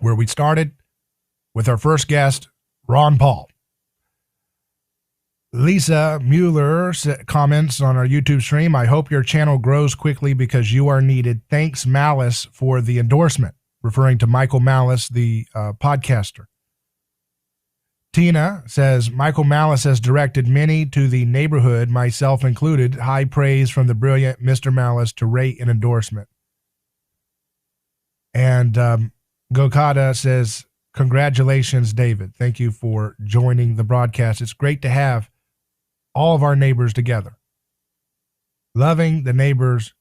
where we started with our first guest, Ron Paul. Lisa Mueller comments on our YouTube stream, I hope your channel grows quickly because you are needed. Thanks, Malice, for the endorsement, referring to Michael Malice, the podcaster. Tina says, Michael Malice has directed many to the neighborhood, myself included. High praise from the brilliant Mr. Malice to rate an endorsement. And Gokada says, congratulations, David. Thank you for joining the broadcast. It's great to have all of our neighbors together, loving the neighbors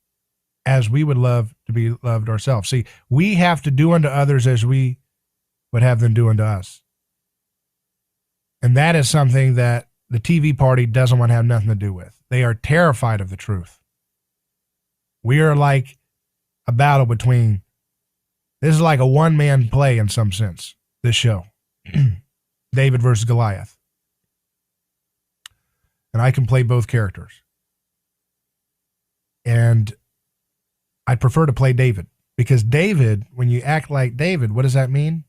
as we would love to be loved ourselves. See, we have to do unto others as we would have them do unto us. And that is something that the TV party doesn't want to have nothing to do with. They are terrified of the truth. We are like a battle between, this is like a one-man play in some sense, this show. David versus Goliath. And I can play both characters. And I prefer to play David. Because David, when you act like David, what does that mean?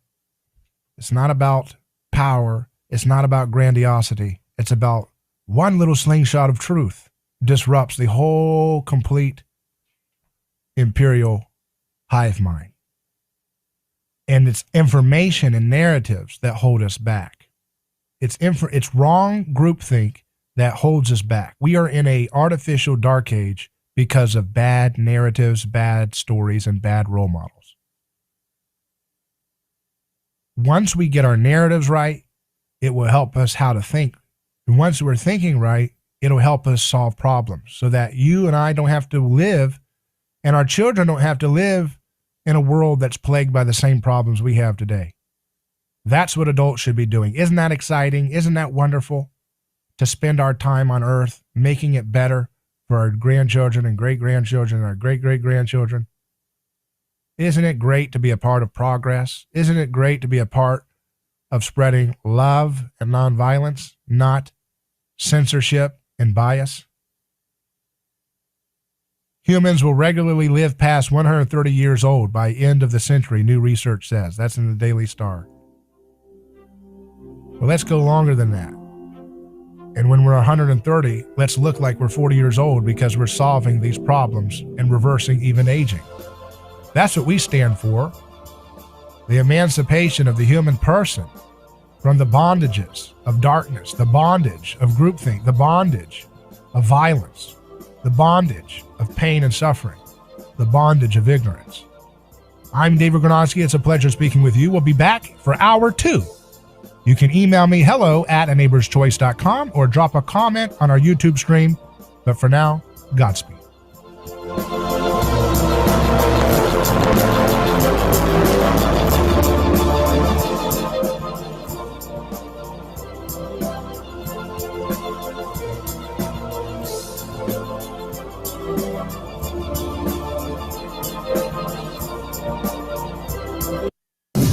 It's not about power. It's not about grandiosity. It's about one little slingshot of truth disrupts the whole complete imperial hive mind. And it's information and narratives that hold us back. It's wrong groupthink that holds us back. We are in an artificial dark age because of bad narratives, bad stories, and bad role models. Once we get our narratives right, it will help us how to think. And once we're thinking right, it'll help us solve problems so that you and I don't have to live, and our children don't have to live in a world that's plagued by the same problems we have today. That's what adults should be doing. Isn't that exciting? Isn't that wonderful to spend our time on earth making it better for our grandchildren and great-grandchildren and our great-great-grandchildren? Isn't it great to be a part of progress? Isn't it great to be a part of spreading love and nonviolence, not censorship and bias? Humans will regularly live past 130 years old by end of the century, new research says. That's in the Daily Star. Well, let's go longer than that. And when we're 130, let's look like we're 40 years old because we're solving these problems and reversing even aging. That's what we stand for. The emancipation of the human person from the bondages of darkness, the bondage of groupthink, the bondage of violence, the bondage of pain and suffering, the bondage of ignorance. I'm David Gronowski. It's a pleasure speaking with you. We'll be back for hour 2. You can email me hello@aneighborschoice.com or drop a comment on our YouTube stream. But for now, Godspeed.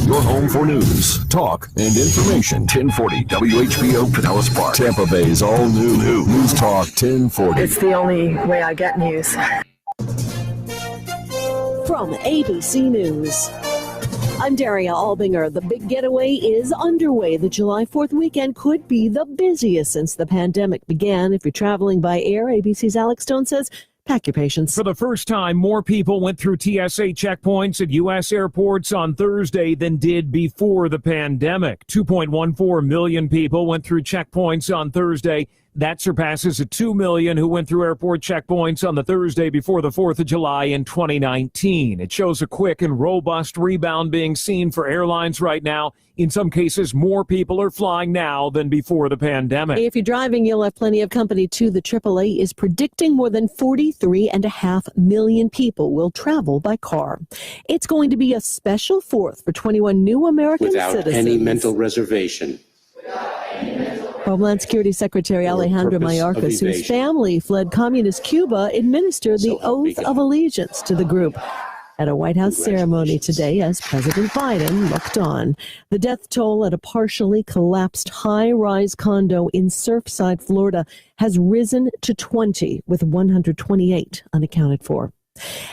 Your home for news, talk, and information. 1040 WHBO Pinellas Park, Tampa Bay's all new News Talk 1040. It's the only way I get news. From ABC News, I'm Daria Albinger. The big getaway is underway. The July 4th weekend could be the busiest since the pandemic began. If you're traveling by air, ABC's Alex Stone says, pack your patience. For the first time, more people went through TSA checkpoints at U.S. airports on Thursday than did before the pandemic. 2.14 million people went through checkpoints on Thursday. That surpasses the 2 million who went through airport checkpoints on the Thursday before the 4th of July in 2019. It shows a quick and robust rebound being seen for airlines right now. In some cases, more people are flying now than before the pandemic. If you're driving, you'll have plenty of company too. The AAA is predicting more than 43.5 million people will travel by car. It's going to be a special 4th for 21 new American citizens. Without any mental reservation. Homeland Security Secretary Alejandro Mayorkas, whose family fled communist Cuba, administered the oath of allegiance to the group at a White House ceremony today as President Biden looked on. The death toll at a partially collapsed high-rise condo in Surfside, Florida, has risen to 20, with 128 unaccounted for.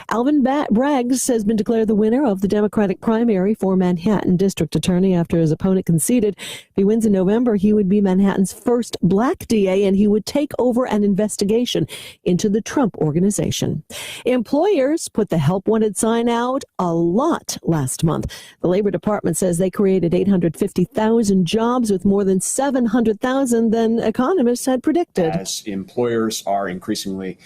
Alvin Braggs has been declared the winner of the Democratic primary for Manhattan District Attorney after his opponent conceded if he wins in November, he would be Manhattan's first black DA, and he would take over an investigation into the Trump Organization. Employers put the Help Wanted sign out a lot last month. The Labor Department says they created 850,000 jobs, with more than 700,000 than economists had predicted. As employers are increasingly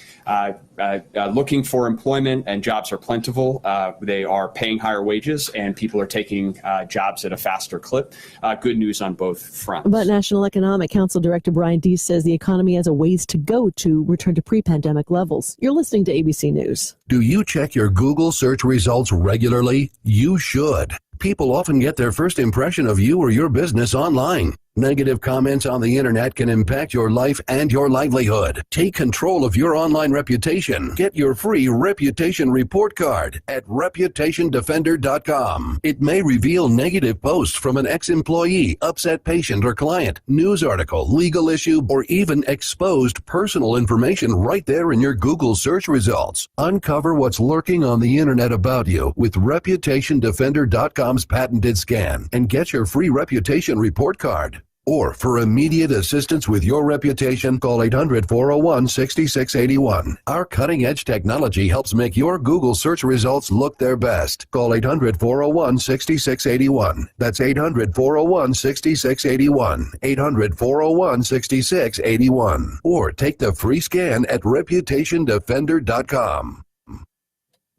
looking for employment and jobs are plentiful, they are paying higher wages and people are taking jobs at a faster clip. Good news on both fronts. But National Economic Council Director Brian Deese says the economy has a ways to go to return to pre-pandemic levels. You're listening to ABC News. Do you check your Google search results regularly? You should. People often get their first impression of you or your business online. Negative comments on the internet can impact your life and your livelihood. Take control of your online reputation. Get your free reputation report card at reputationdefender.com. It may reveal negative posts from an ex-employee, upset patient or client, news article, legal issue, or even exposed personal information right there in your Google search results. Uncover what's lurking on the internet about you with reputationdefender.com's patented scan and get your free reputation report card. Or for immediate assistance with your reputation, call 800-401-6681. Our cutting-edge technology helps make your Google search results look their best. Call 800-401-6681. That's 800-401-6681. 800-401-6681. Or take the free scan at reputationdefender.com.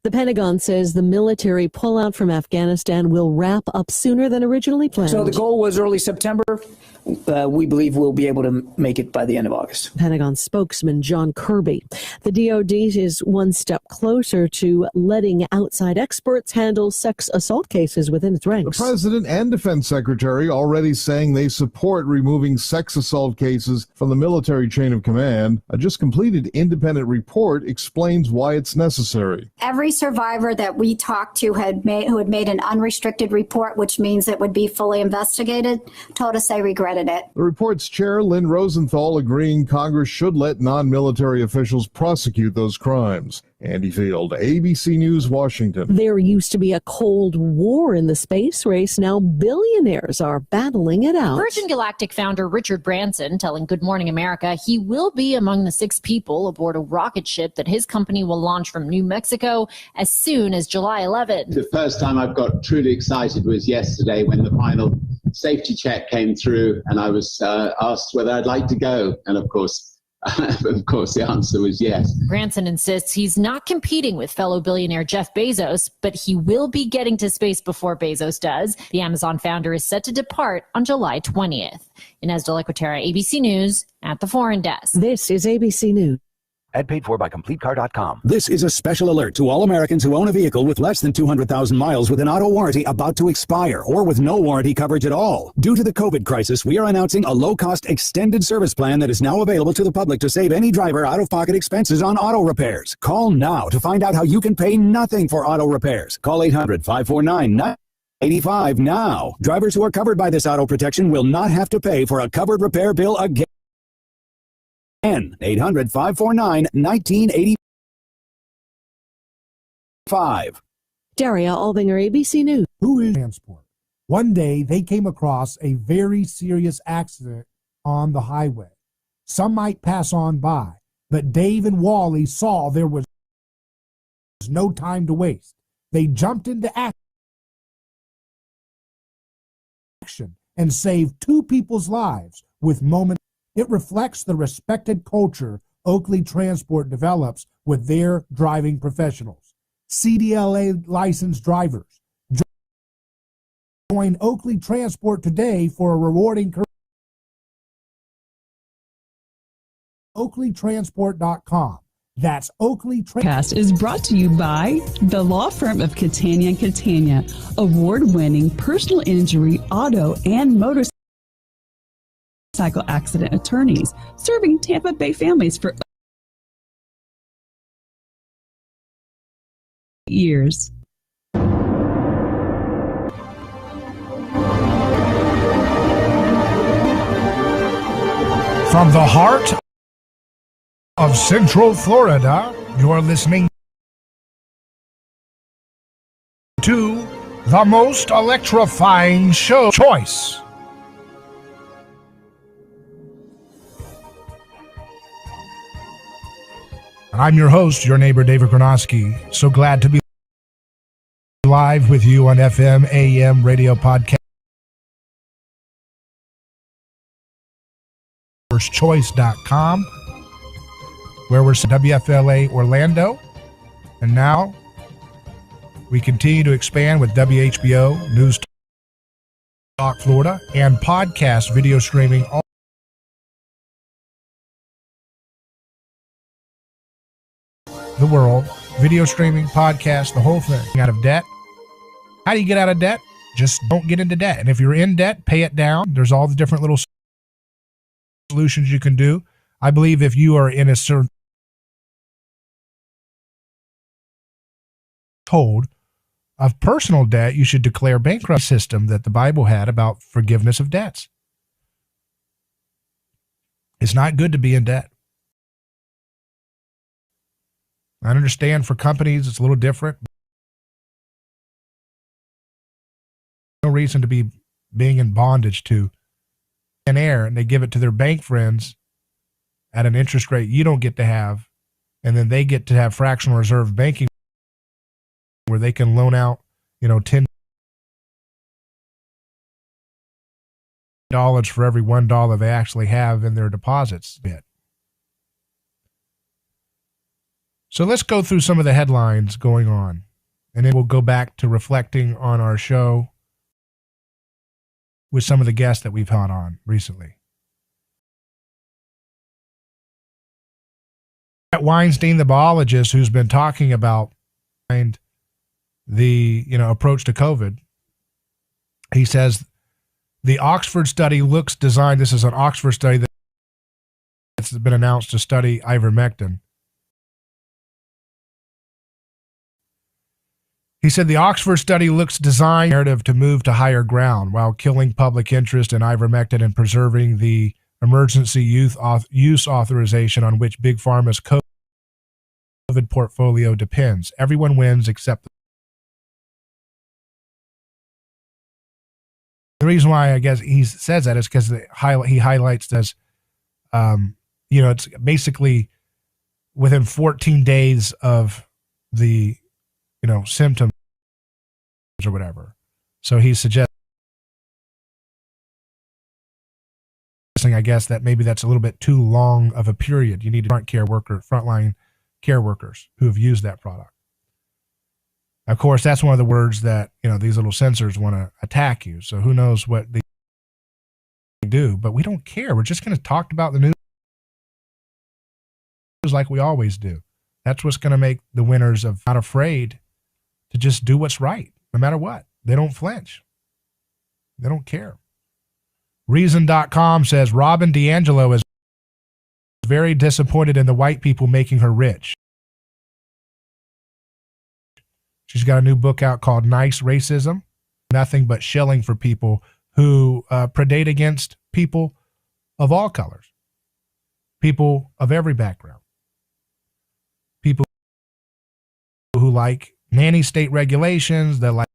The Pentagon says the military pullout from Afghanistan will wrap up sooner than originally planned. So the goal was early September. We believe we'll be able to make it by the end of August. Pentagon spokesman John Kirby. The DoD is one step closer to letting outside experts handle sex assault cases within its ranks. The President and Defense Secretary already saying they support removing sex assault cases from the military chain of command. A just completed independent report explains why it's necessary. Every survivor that we talked to who had made an unrestricted report, which means it would be fully investigated, told us they regretted it. The report's chair, Lynn Rosenthal, agreeing Congress should let non-military officials prosecute those crimes. Andy Field, ABC News, Washington. There used to be a Cold War in the space race. Now billionaires are battling it out. Virgin Galactic founder Richard Branson telling Good Morning America he will be among the 6 people aboard a rocket ship that his company will launch from New Mexico as soon as July 11th. The first time I've got truly excited was yesterday when the final safety check came through and I was asked whether I'd like to go. And of course, the answer was yes. Branson insists he's not competing with fellow billionaire Jeff Bezos, but he will be getting to space before Bezos does. The Amazon founder is set to depart on July 20th. Inez de la Cuetara, ABC News, at the Foreign Desk. This is ABC News. Ad paid for by CompleteCar.com. This is a special alert to all Americans who own a vehicle with less than 200,000 miles with an auto warranty about to expire or with no warranty coverage at all. Due to the COVID crisis, we are announcing a low-cost extended service plan that is now available to the public to save any driver out-of-pocket expenses on auto repairs. Call now to find out how you can pay nothing for auto repairs. Call 800-549-985 now. Drivers who are covered by this auto protection will not have to pay for a covered repair bill again. 800-549-1985. Daria Albinger, ABC News. Who is transport? One day they came across a very serious accident on the highway. Some might pass on by, but Dave and Wally saw there was no time to waste. They jumped into action and saved 2 people's lives with moments. It reflects the respected culture Oakley Transport develops with their driving professionals. CDLA licensed drivers. Join Oakley Transport today for a rewarding career. OakleyTransport.com. That's Oakley Podcast is brought to you by the law firm of Catania & Catania, award-winning personal injury, auto, and motorcycle accident attorneys, serving Tampa Bay families for years. From the heart of Central Florida, you're listening to the most electrifying show choice. And I'm your host, your neighbor, David Gronowski. So glad to be live with you on FM, AM, radio podcast. Choice.com, where we're WFLA Orlando, and now we continue to expand with WHBO News Talk Florida and podcast video streaming all the world. Video streaming, podcast, the whole thing. Out of debt. How do you get out of debt? Just don't get into debt. And if you're in debt, pay it down. There's all the different little solutions you can do. I believe if you are in a certain told of personal debt, you should declare bankruptcy system that the Bible had about forgiveness of debts. It's not good to be in debt. I understand for companies it's a little different. No reason to be being in bondage to an heir, and they give it to their bank friends at an interest rate you don't get to have, and then they get to have fractional reserve banking where they can loan out, $10 for every $1 they actually have in their deposits bit. So let's go through some of the headlines going on, and then we'll go back to reflecting on our show with some of the guests that we've had on recently. Weinstein, the biologist who's been talking about the approach to COVID, he says the Oxford study looks designed. This is an Oxford study that's been announced to study ivermectin. He said the Oxford study looks designed narrative to move to higher ground while killing public interest in ivermectin and preserving the emergency use authorization on which Big Pharma's COVID portfolio depends. Everyone wins except the reason why I guess he says that is because he highlights this. It's basically within 14 days of the symptoms or whatever. So he suggests, I guess, that maybe that's a little bit too long of a period. You need frontline care workers who have used that product. Of course, that's one of the words that, these little censors want to attack you. So who knows what they do, but we don't care. We're just going to talk about the news like we always do. That's what's going to make the winners of not afraid to just do what's right, no matter what. They don't flinch. They don't care. Reason.com says Robin DiAngelo is very disappointed in the white people making her rich. She's got a new book out called Nice Racism, nothing but shilling for people who predate against people of all colors, people of every background, people who like nanny state regulations, that like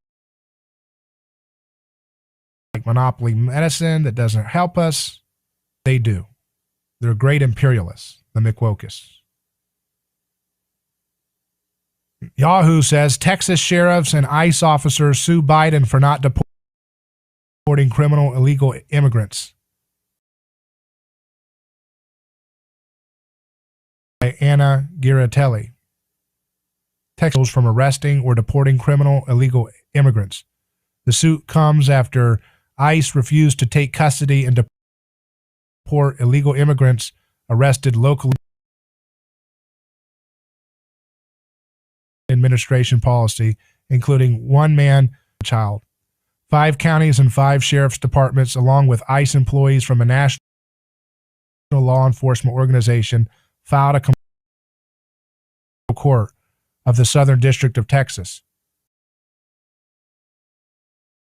monopoly medicine that doesn't help us. They do. They're great imperialists, the McWokus. Yahoo says Texas sheriffs and ICE officers sue Biden for not deporting criminal illegal immigrants. by Anna Giratelli. Texas from arresting or deporting illegal immigrants. The suit comes after ICE refused to take custody and deport illegal immigrants arrested locally. Administration policy, including one man, a child. 5 counties and 5 sheriff's departments, along with ICE employees from a national law enforcement organization, filed a complaint in court of the Southern District of Texas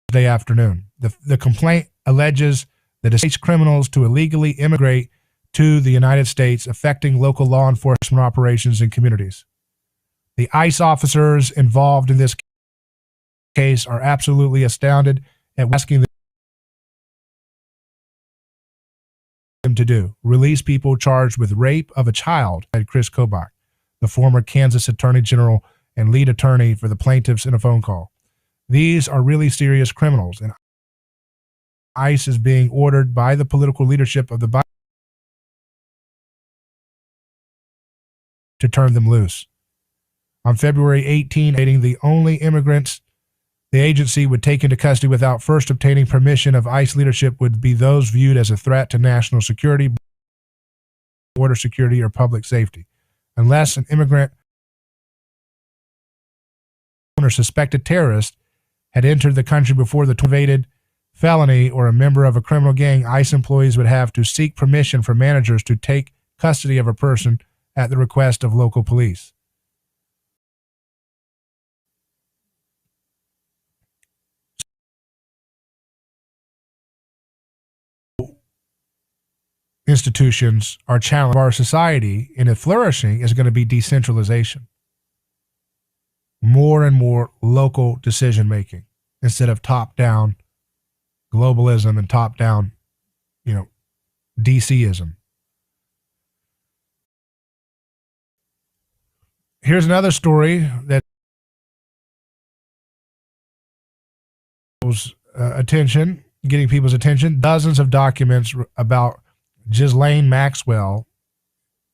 Thursday afternoon. The complaint alleges that it states criminals to illegally immigrate to the United States, affecting local law enforcement operations and communities. The ICE officers involved in this case are absolutely astounded at asking them to do. Release people charged with rape of a child, said Chris Kobach, the former Kansas Attorney General and lead attorney for the plaintiffs, in a phone call. These are really serious criminals, and ICE is being ordered by the political leadership of the Biden to turn them loose. On February 18, the only immigrants the agency would take into custody without first obtaining permission of ICE leadership would be those viewed as a threat to national security, border security, or public safety. Unless an immigrant or suspected terrorist had entered the country before the evaded felony or a member of a criminal gang, ICE employees would have to seek permission from managers to take custody of a person at the request of local police. Institutions are challenging our society, and if flourishing is going to be decentralization. More and more local decision making instead of top-down globalism and top-down, DCism. Here's another story that getting people's attention. Dozens of documents about Ghislaine Maxwell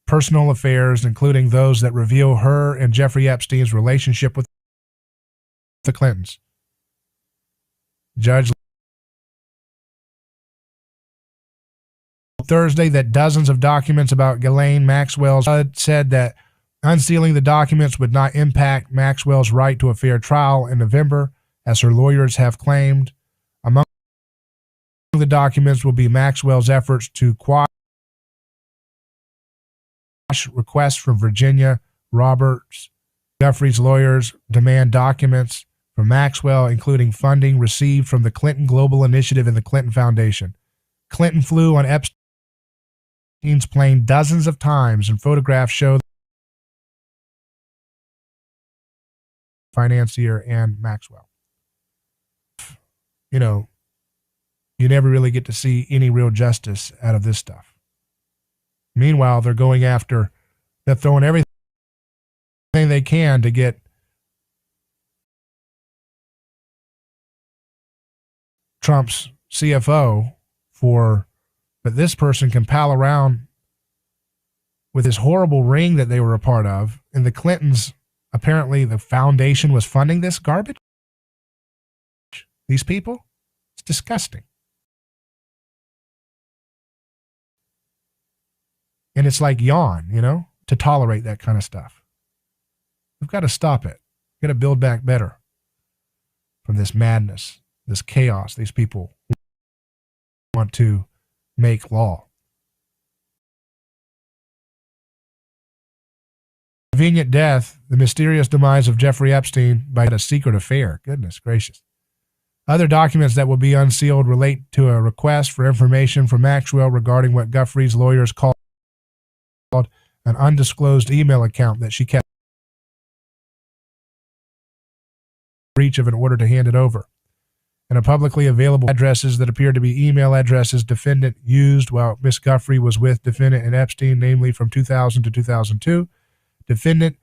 personal affairs, including those that reveal her and Jeffrey Epstein's relationship with the Clintons. Judge Thursday that dozens of documents about Ghislaine Maxwell said that unsealing the documents would not impact Maxwell's right to a fair trial in November, as her lawyers have claimed. Among the documents will be Maxwell's efforts to quash requests from Virginia Roberts. Jeffrey's lawyers demand documents from Maxwell, including funding received from the Clinton Global Initiative and the Clinton Foundation. Clinton flew on Epstein's plane dozens of times, and photographs show financier and Maxwell. You never really get to see any real justice out of this stuff. Meanwhile, they're throwing everything they can to get Trump's CFO but this person can pal around with this horrible ring that they were a part of, and the Clintons, apparently the foundation was funding this garbage. These people, it's disgusting. And it's like yawn, to tolerate that kind of stuff. We've got to stop it. We've got to build back better from this madness, this chaos. These people want to make law. Convenient death, the mysterious demise of Jeffrey Epstein by a secret affair. Goodness gracious. Other documents that will be unsealed relate to a request for information from Maxwell regarding what Guthrie's lawyers called an undisclosed email account that she kept in breach of an order to hand it over, and a publicly available addresses that appear to be email addresses defendant used while Miss Guthrie was with defendant and Epstein, namely from 2000 to 2002. Defendant,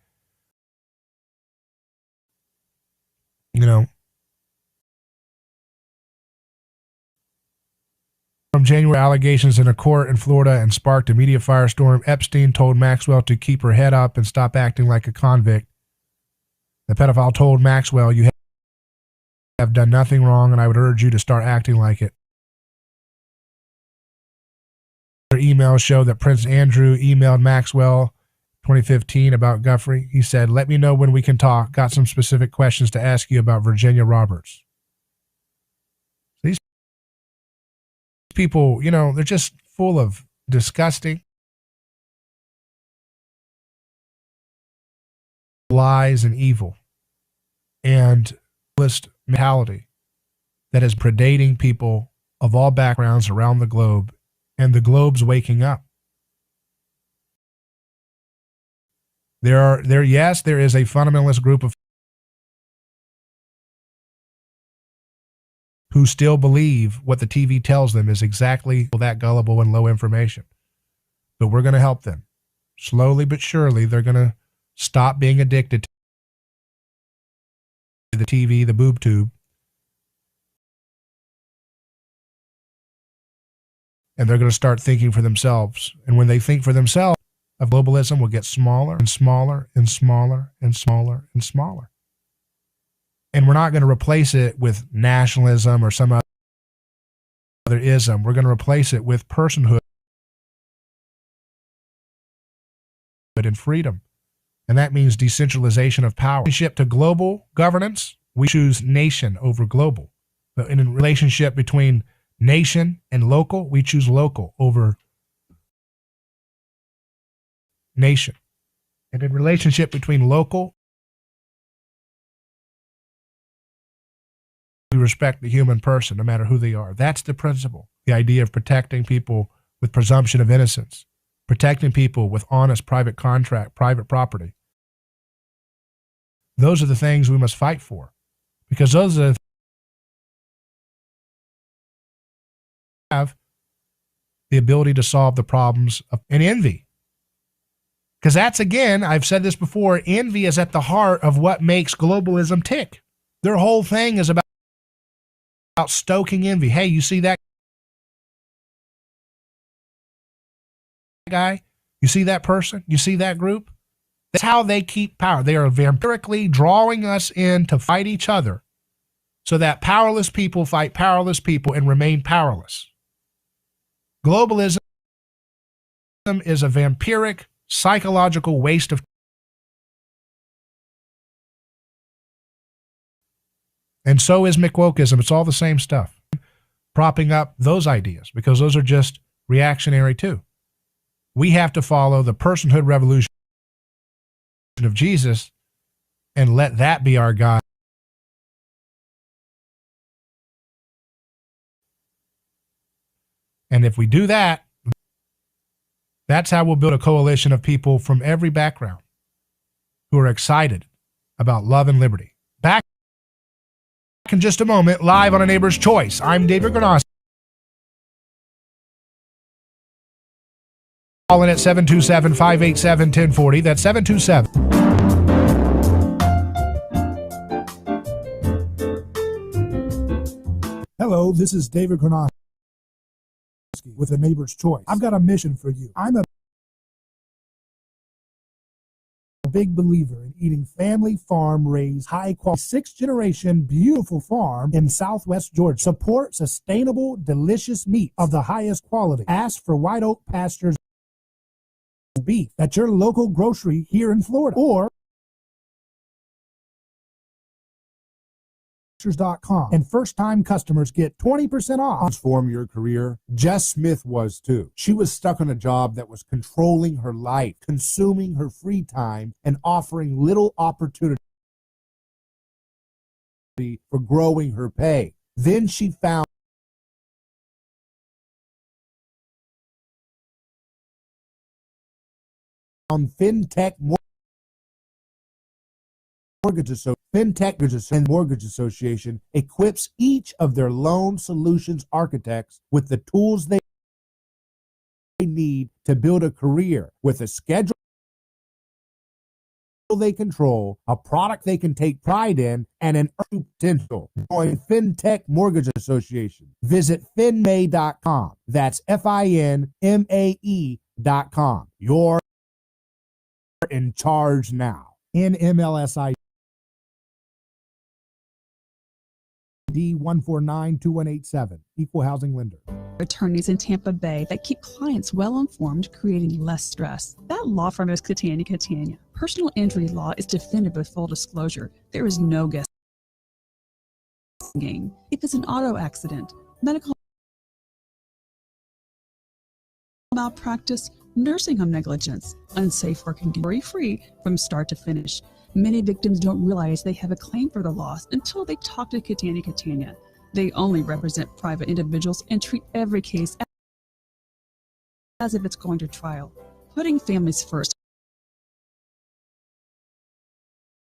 from from January allegations in a court in Florida and sparked a media firestorm. Epstein told Maxwell to keep her head up and stop acting like a convict. The pedophile told Maxwell, "You have done nothing wrong, and I would urge you to start acting like it." Their emails show that Prince Andrew emailed Maxwell 2015 about Guthrie. He said, "Let me know when we can talk. Got some specific questions to ask you about Virginia Roberts." These people, they're just full of disgusting lies and evil and list mentality that is predating people of all backgrounds around the globe, and the globe's waking up. There is a fundamentalist group of who still believe what the TV tells them is exactly that gullible and low information. But we're going to help them. Slowly but surely, they're going to stop being addicted to the TV, the boob tube, and they're going to start thinking for themselves. And when they think for themselves, globalism will get smaller and smaller and smaller and smaller and smaller. And we're not going to replace it with nationalism or some other ism. We're going to replace it with personhood and freedom. And that means decentralization of power. In relationship to global governance, we choose nation over global. But in a relationship between nation and local, we choose local over nation. And in relationship between local, we respect the human person, no matter who they are. That's the principle. The idea of protecting people with presumption of innocence, protecting people with honest private contract, private property. Those are the things we must fight for, because those are have the ability to solve the problems of envy. Because that's, again, I've said this before, envy is at the heart of what makes globalism tick. Their whole thing is about stoking envy. Hey, you see that guy? You see that person? You see that group? That's how they keep power. They are vampirically drawing us in to fight each other so that powerless people fight powerless people and remain powerless. Globalism is a vampiric psychological waste of, and so is McWokeism. It's all the same stuff, propping up those ideas, because those are just reactionary too. We have to follow the personhood revolution of Jesus and let that be our guide. And if we do that, that's how we'll build a coalition of people from every background who are excited about love and liberty. Back in just a moment, live on A Neighbor's Choice. I'm David Gornoski. Call in at 727-587-1040. That's 727. Hello, this is David Gornoski with A Neighbor's Choice. I've got a mission for you. I'm a big believer in eating family farm raised high quality 6th generation beautiful farm in Southwest Georgia. Support sustainable, delicious meat of the highest quality. Ask for White Oak Pastures beef at your local grocery here in Florida, or and first-time customers get 20% off. Transform your career. Jess Smith was too. She was stuck on a job that was controlling her life, consuming her free time, and offering little opportunity for growing her pay. Then she found FinTech Mortgage Association equips each of their loan solutions architects with the tools they need to build a career with a schedule they control, a product they can take pride in, and an earning potential. Join FinTech Mortgage Association. Visit finmay.com. That's FINMAE.com. You're in charge now. NMLSI D1492187, Equal Housing Lender. Attorneys in Tampa Bay that keep clients well informed, creating less stress. That law firm is Catania Catania. Personal injury law is defended with full disclosure. There is no guessing game. If it's an auto accident, medical malpractice, nursing home negligence, unsafe working, worry-free from start to finish. Many victims don't realize they have a claim for the loss until they talk to Catania Catania. They only represent private individuals and treat every case as if it's going to trial. Putting families first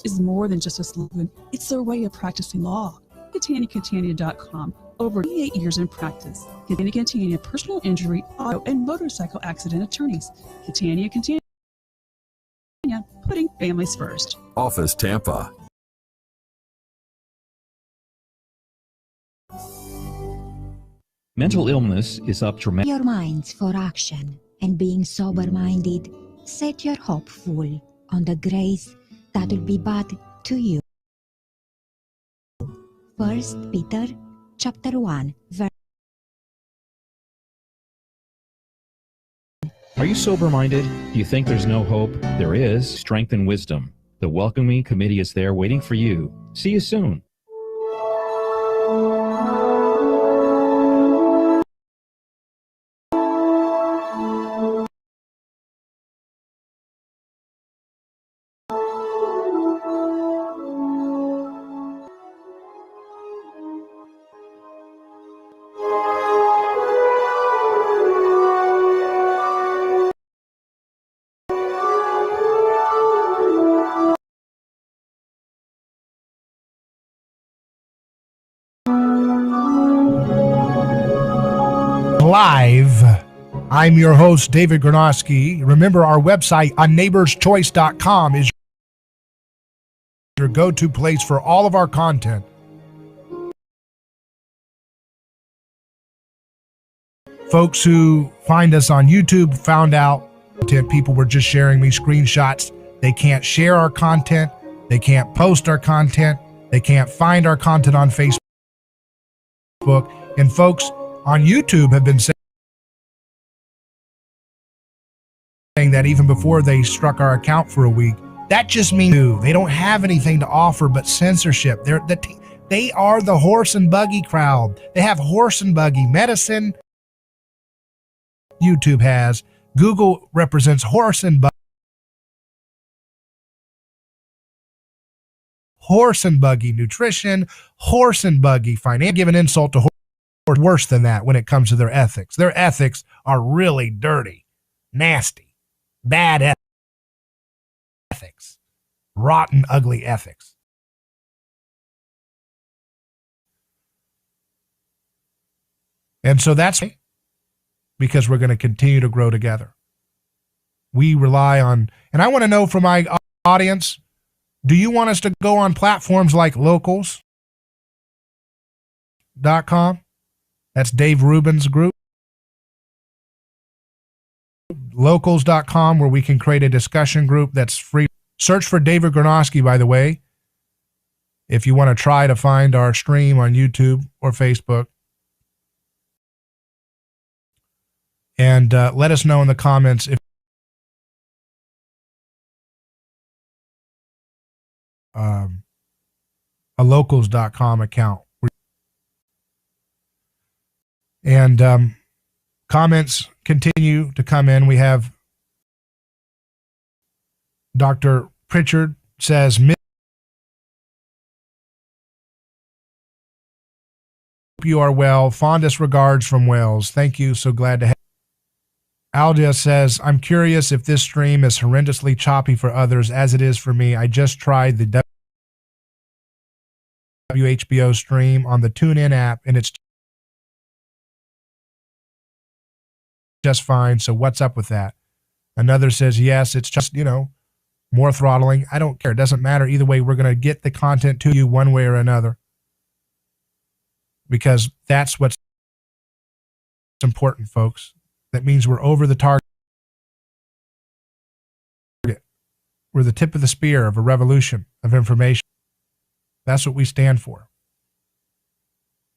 is more than just a slogan. It's their way of practicing law. CataniaCatania.com. Over 28 years in practice. Catania Catania personal injury, auto, and motorcycle accident attorneys. Catania Catania, putting families first. Office Tampa. Mental illness is up dramatically. Your minds for action and being sober-minded, set your hope full on the grace that will be brought to you. 1 Peter chapter 1 verse. Are you sober-minded? Do you think there's no hope? There is. Strength and wisdom. The Welcoming Committee is there waiting for you. See you soon. Live. I'm your host, David Granosky. Remember, our website on neighborschoice.com is your go-to place for all of our content. Folks who find us on YouTube found out that people were just sharing me screenshots. They can't share our content. They can't post our content. They can't find our content on Facebook. And folks on YouTube have been saying that even before they struck our account for a week. That just means they don't have anything to offer but censorship. They are the horse and buggy crowd. They have horse and buggy medicine. YouTube has. Google represents horse and buggy. Horse and buggy nutrition, horse and buggy finance. Give an insult to horse. Worse than that when it comes to their ethics. Their ethics are really dirty, nasty, bad ethics, rotten, ugly ethics. And so that's because we're going to continue to grow together. We rely on, and I want to know from my audience, do you want us to go on platforms like Locals.com? That's Dave Rubin's group. Locals.com, where we can create a discussion group that's free. Search for David Granosky, by the way, if you want to try to find our stream on YouTube or Facebook. And let us know in the comments if a Locals.com account. And comments continue to come in. We have Dr. Pritchard says, you are well. Fondest regards from Wales. Thank you. So glad to have you. Aldia says, I'm curious if this stream is horrendously choppy for others as it is for me. I just tried the WHBO stream on the TuneIn app and it's just fine. So what's up with that? Another says, yes, it's just, more throttling. I don't care. It doesn't matter. Either way, we're going to get the content to you one way or another, because that's what's important, folks. That means we're over the target. We're the tip of the spear of a revolution of information. That's what we stand for.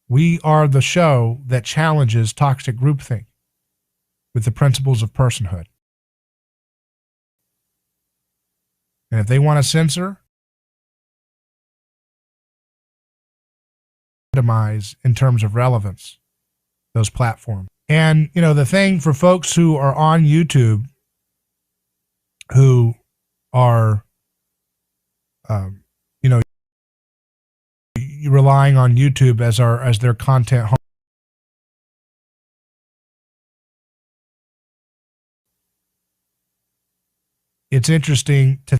We are the show that challenges toxic groupthink with the principles of personhood. And if they want to censor, itemize in terms of relevance, those platforms. And, you know, the thing for folks who are on YouTube, who are, you know, relying on YouTube as their content home. It's interesting to,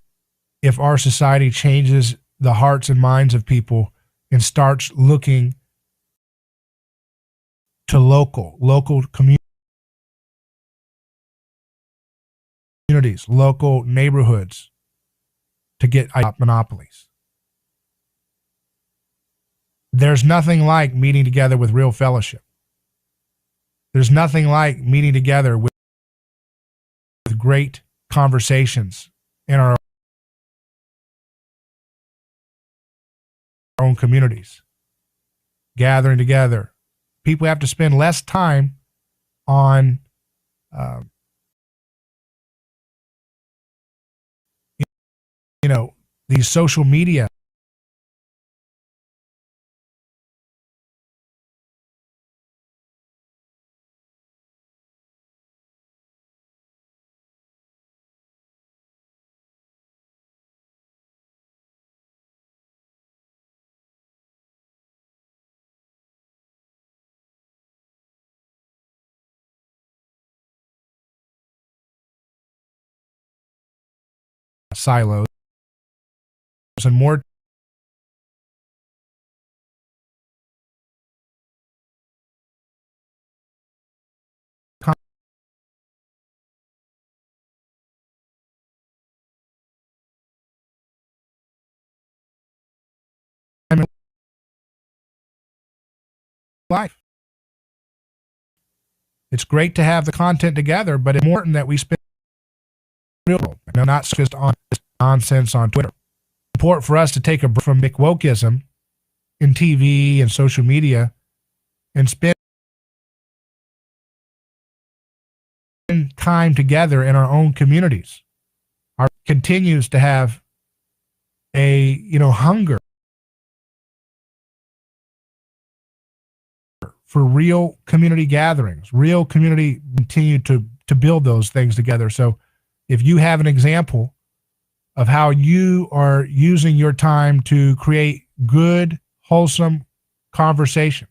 if our society changes the hearts and minds of people and starts looking to local communities, local neighborhoods to get monopolies. There's nothing like meeting together with real fellowship. There's nothing like meeting together with great conversations in our own communities, gathering together. People have to spend less time on you know, these social media silos and more life. It's great to have the content together, but it's important that we spend real, not just on nonsense on Twitter. It's important for us to take a break from McWokeism in TV and social media and spend time together in our own communities. Our continues to have a, you know, hunger for real community gatherings, real community, continue to build those things together. So if you have an example of how you are using your time to create good, wholesome conversation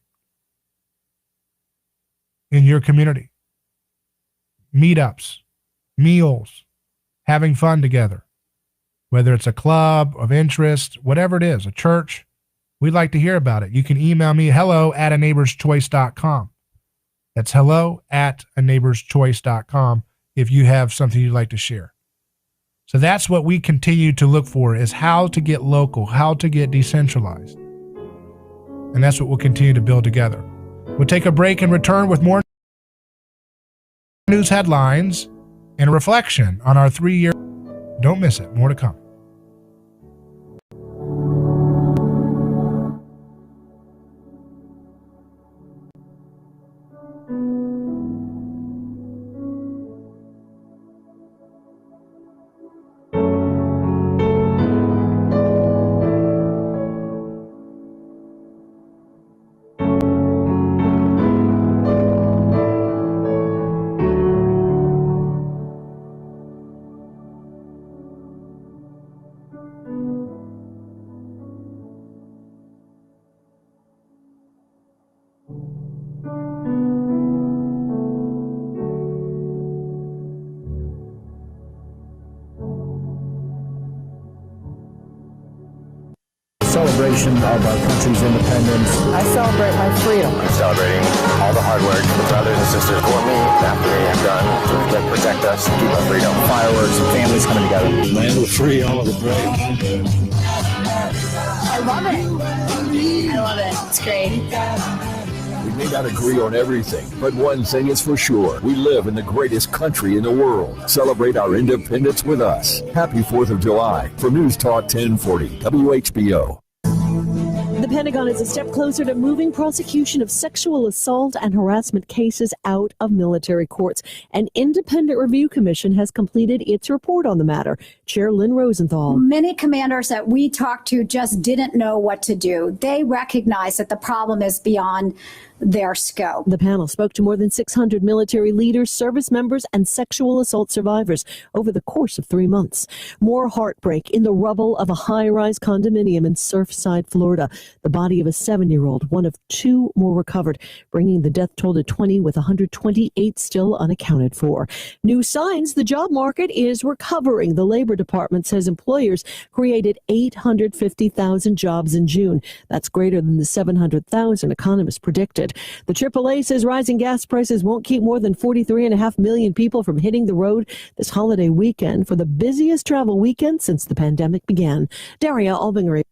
in your community, meetups, meals, having fun together, whether it's a club of interest, whatever it is, a church, we'd like to hear about it. You can email me, hello@aneighborschoice.com. That's hello@aneighborschoice.com if you have something you'd like to share. So that's what we continue to look for, is how to get local, how to get decentralized. And that's what we'll continue to build together. We'll take a break and return with more news headlines and a reflection on our 3-year. Don't miss it. More to come. celebration of our country's independence. I celebrate my freedom. I'm celebrating all the hard work the brothers and sisters before me and after me have done to protect us, keep our freedom. Fireworks and families coming together. Land of the free, all of the brave. I love it. I love it. It's great. We may not agree on everything, but one thing is for sure. We live in the greatest country in the world. Celebrate our independence with us. Happy 4th of July. For News Talk 1040, WHBO. The Pentagon is a step closer to moving prosecution of sexual assault and harassment cases out of military courts. An independent review commission has completed its report on the matter. Chair Lynn Rosenthal. Many commanders that we talked to just didn't know what to do. They recognize that the problem is beyond their scope. The panel spoke to more than 600 military leaders, service members, and sexual assault survivors over the course of 3 months. More heartbreak in the rubble of a high-rise condominium in Surfside, Florida. The body of a 7-year-old, one of 2 more recovered, bringing the death toll to 20, with 128 still unaccounted for. New signs: the job market is recovering. The Labor Department says employers created 850,000 jobs in June. That's greater than the 700,000 economists predicted. The AAA says rising gas prices won't keep more than 43.5 million people from hitting the road this holiday weekend for the busiest travel weekend since the pandemic began. Daria Albinger.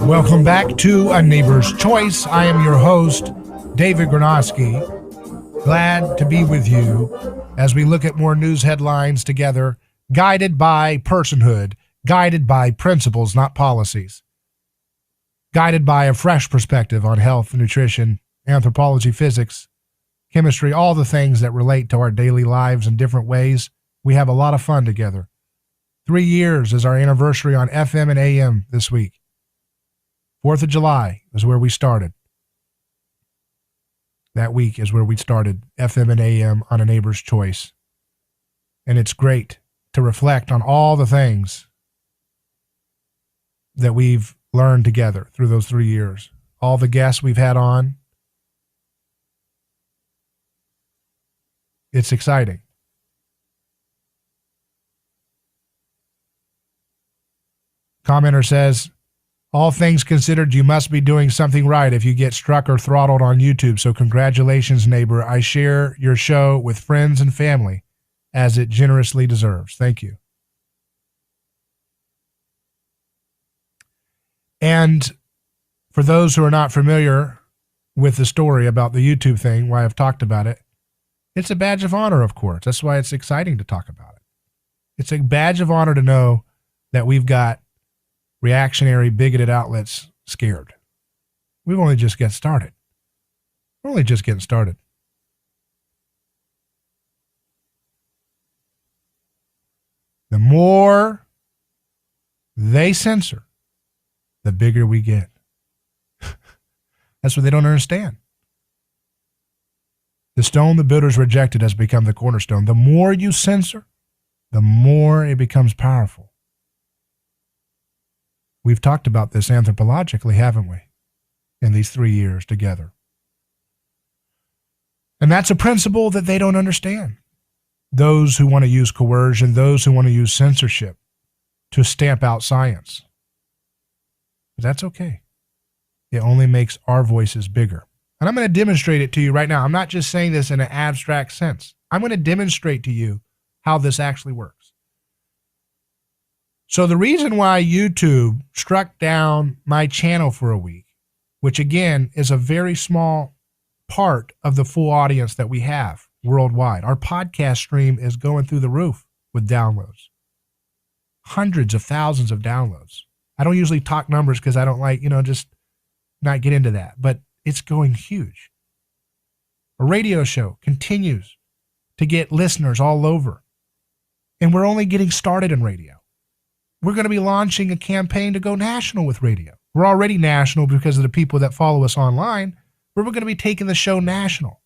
Welcome back to A Neighbor's Choice. I am your host, David Granosky. Glad to be with you as we look at more news headlines together, guided by personhood, guided by principles, not policies, guided by a fresh perspective on health, nutrition, anthropology, physics, chemistry, all the things that relate to our daily lives in different ways. We have a lot of fun together. 3 years is our anniversary on FM and AM this week. 4th of July is where we started. That week is where we started FM and AM on A Neighbor's Choice. And it's great to reflect on all the things that we've learned together through those 3 years. All the guests we've had on. It's exciting. Commenter says, all things considered, you must be doing something right if you get struck or throttled on YouTube. So congratulations, neighbor. I share your show with friends and family as it generously deserves. Thank you. And for those who are not familiar with the story about the YouTube thing, why I've talked about it, it's a badge of honor, of course. That's why it's exciting to talk about it. It's a badge of honor to know that we've got reactionary, bigoted outlets scared. We've only just getting started. We're only just getting started. The more they censor, the bigger we get. That's what they don't understand. The stone the builders rejected has become the cornerstone. The more you censor, the more it becomes powerful. We've talked about this anthropologically, haven't we, in these 3 years together? And that's a principle that they don't understand. Those who want to use coercion, those who want to use censorship to stamp out science. But that's okay. It only makes our voices bigger. And I'm going to demonstrate it to you right now. I'm not just saying this in an abstract sense. I'm going to demonstrate to you how this actually works. So the reason why YouTube struck down my channel for a week, which again is a very small part of the full audience that we have worldwide. Our podcast stream is going through the roof with downloads. hundreds of thousands of downloads. I don't usually talk numbers because I don't like, just not get into that, but it's going huge. A radio show continues to get listeners all over. And we're only getting started in radio. We're going to be launching a campaign to go national with radio. We're already national because of the people that follow us online, but we're going to be taking the show national.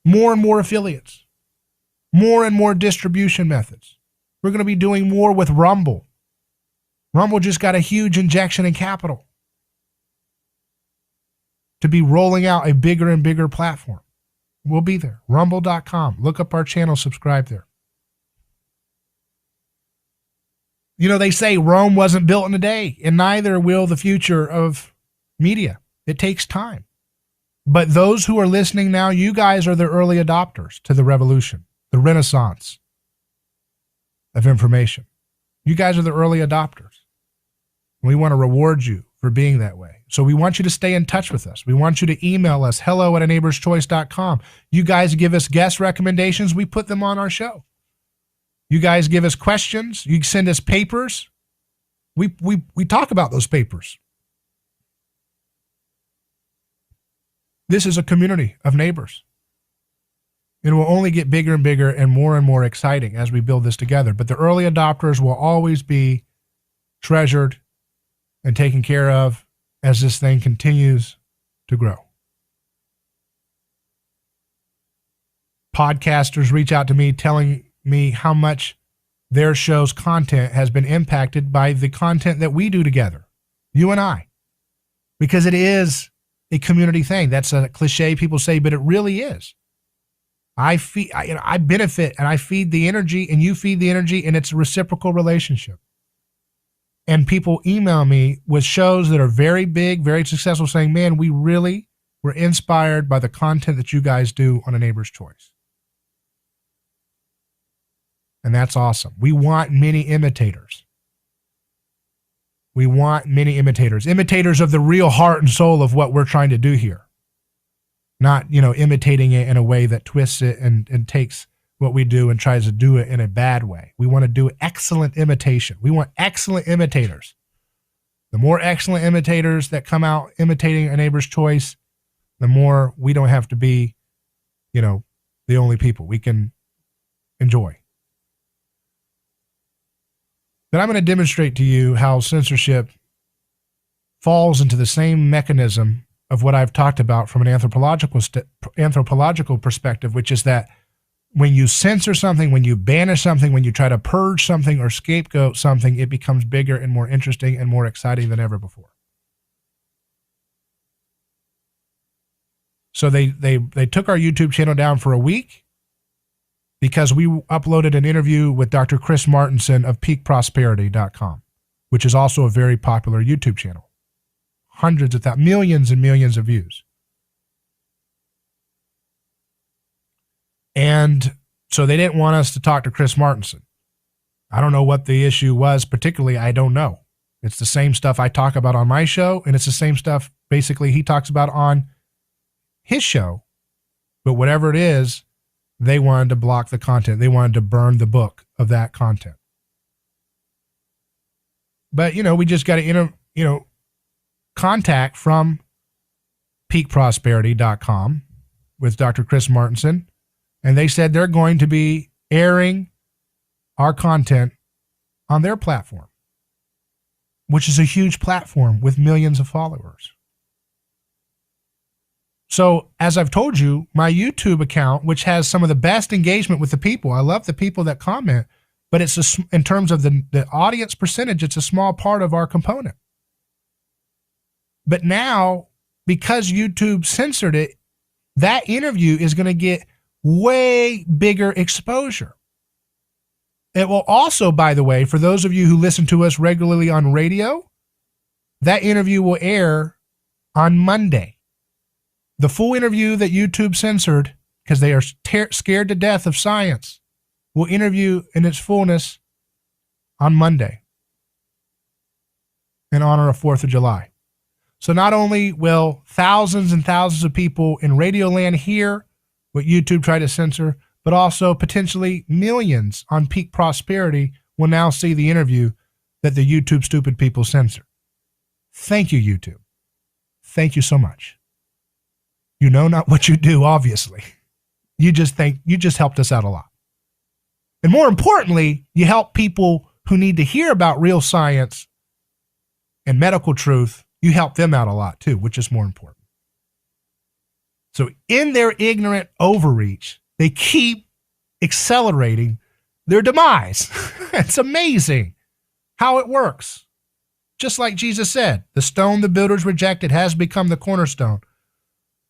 More and more affiliates. More and more distribution methods. We're going to be doing more with Rumble. Rumble just got a huge injection in capital to be rolling out a bigger and bigger platform. We'll be there. Rumble.com. Look up our channel, subscribe there. They say Rome wasn't built in a day, and neither will the future of media. It takes time. But those who are listening now, you guys are the early adopters to the revolution, the renaissance of information. You guys are the early adopters. We want to reward you for being that way. So we want you to stay in touch with us. We want you to email us, hello@aneighborschoice.com. You guys give us guest recommendations. We put them on our show. You guys give us questions. You send us papers. We talk about those papers. This is a community of neighbors. It will only get bigger and bigger and more exciting as we build this together. But the early adopters will always be treasured and taken care of as this thing continues to grow. Podcasters reach out to me telling me how much their show's content has been impacted by the content that we do together, you and I, because it is a community thing. That's a cliche people say, but it really is. I benefit and I feed the energy and you feed the energy, and it's a reciprocal relationship. And people email me with shows that are very big, very successful, saying, man, we really were inspired by the content that you guys do on A Neighbor's Choice. And that's awesome. We want many imitators. We want many imitators. Imitators of the real heart and soul of what we're trying to do here. Not, imitating it in a way that twists it and takes what we do and tries to do it in a bad way. We want to do excellent imitation. We want excellent imitators. The more excellent imitators that come out imitating A Neighbor's Choice, the more we don't have to be, the only people. We can enjoy. But I'm going to demonstrate to you how censorship falls into the same mechanism of what I've talked about from an anthropological perspective, which is that when you censor something, when you banish something, when you try to purge something or scapegoat something, it becomes bigger and more interesting and more exciting than ever before. So they took our YouTube channel down for a week because we uploaded an interview with Dr. Chris Martenson of peakprosperity.com, which is also a very popular YouTube channel. Hundreds of thousands, millions and millions of views. And so they didn't want us to talk to Chris Martenson. I don't know what the issue was particularly. I don't know. It's the same stuff I talk about on my show, and it's the same stuff basically he talks about on his show. But whatever it is, they wanted to block the content. They wanted to burn the book of that content. But, we just got to, contact from peakprosperity.com with Dr. Chris Martenson. And they said they're going to be airing our content on their platform, which is a huge platform with millions of followers. So, as I've told you, my YouTube account, which has some of the best engagement with the people, I love the people that comment, but it's in terms of the audience percentage, it's a small part of our component. But now, because YouTube censored it, that interview is going to get way bigger exposure. It will also, by the way, for those of you who listen to us regularly on radio, that interview will air on Monday. The full interview that YouTube censored, because they are scared to death of science, will interview in its fullness on Monday in honor of 4th of July. So not only will thousands and thousands of people in Radio Land hear what YouTube tried to censor, but also potentially millions on peak prosperity will now see the interview that the YouTube stupid people censored. Thank you, YouTube. Thank you so much. You know not what you do, obviously. You just helped us out a lot. And more importantly, you help people who need to hear about real science and medical truth. You help them out a lot too, which is more important. So in their ignorant overreach, they keep accelerating their demise. It's amazing how it works. Just like Jesus said, the stone the builders rejected has become the cornerstone.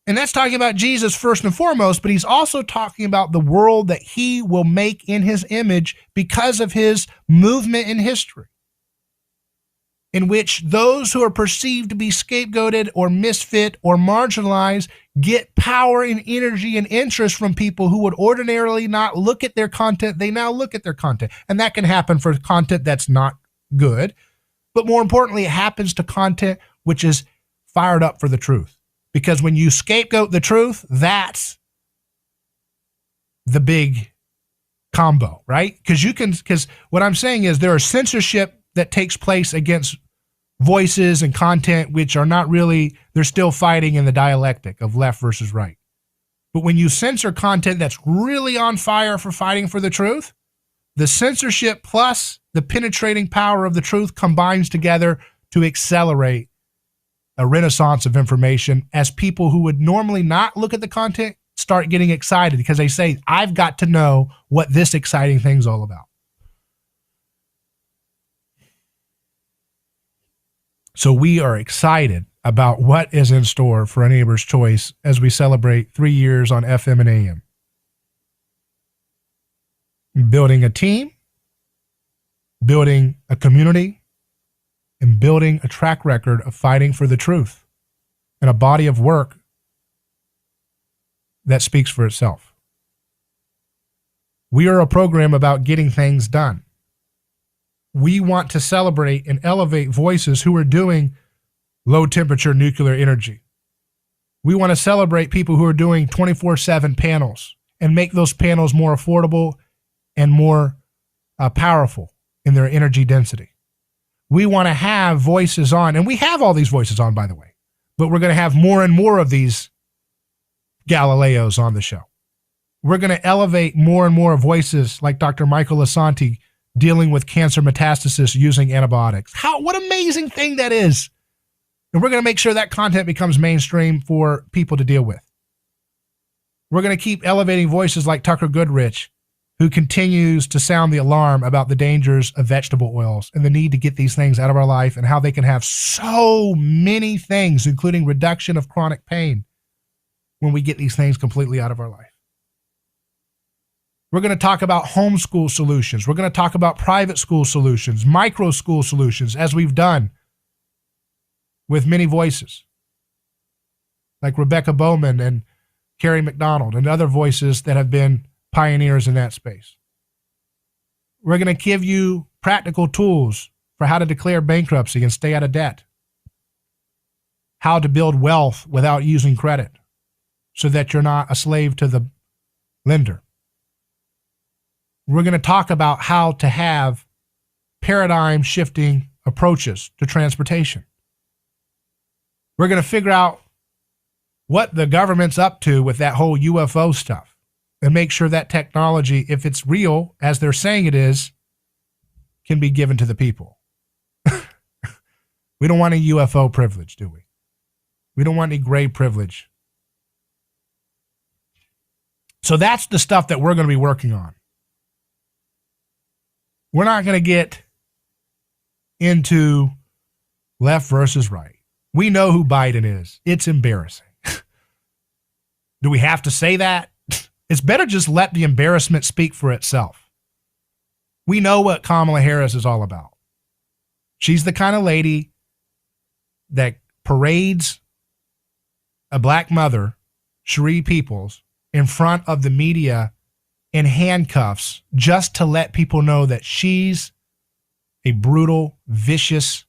And that's talking about Jesus first and foremost, but he's also talking about the world that he will make in his image because of his movement in history, in which those who are perceived to be scapegoated or misfit or marginalized get power and energy and interest from people who would ordinarily not look at their content. They now look at their content. And that can happen for content that's not good. But more importantly, it happens to content which is fired up for the truth. Because when you scapegoat the truth, that's the big combo, right? Because what I'm saying is there is censorship that takes place against voices and content which are not really, they're still fighting in the dialectic of left versus right. But when you censor content that's really on fire for fighting for the truth, the censorship plus the penetrating power of the truth combines together to accelerate a renaissance of information as people who would normally not look at the content start getting excited because they say, I've got to know what this exciting thing's all about. So we are excited about what is in store for A Neighbor's Choice as we celebrate 3 years on FM and AM. Building a team, building a community, and building a track record of fighting for the truth and a body of work that speaks for itself. We are a program about getting things done. We want to celebrate and elevate voices who are doing low temperature nuclear energy. We want to celebrate people who are doing 24/7 panels and make those panels more affordable and more powerful in their energy density. We want to have voices on, and we have all these voices on, by the way, but we're going to have more and more of these Galileos on the show. We're going to elevate more and more voices like Dr. Michael Asante dealing with cancer metastasis using antibiotics. What amazing thing that is. And we're going to make sure that content becomes mainstream for people to deal with. We're going to keep elevating voices like Tucker Goodrich, who continues to sound the alarm about the dangers of vegetable oils and the need to get these things out of our life and how they can have so many things, including reduction of chronic pain when we get these things completely out of our life. We're going to talk about homeschool solutions. We're going to talk about private school solutions, micro school solutions, as we've done with many voices like Rebecca Bowman and Carrie McDonald and other voices that have been pioneers in that space. We're going to give you practical tools for how to declare bankruptcy and stay out of debt, how to build wealth without using credit so that you're not a slave to the lender. We're going to talk about how to have paradigm shifting approaches to transportation. We're going to figure out what the government's up to with that whole UFO stuff and make sure that technology, if it's real, as they're saying it is, can be given to the people. We don't want any UFO privilege, do we? We don't want any gray privilege. So that's the stuff that we're going to be working on. We're not going to get into left versus right. We know who Biden is. It's embarrassing. Do we have to say that? It's better just let the embarrassment speak for itself. We know what Kamala Harris is all about. She's the kind of lady that parades a black mother, Cherie Peoples, in front of the media in handcuffs just to let people know that she's a brutal, vicious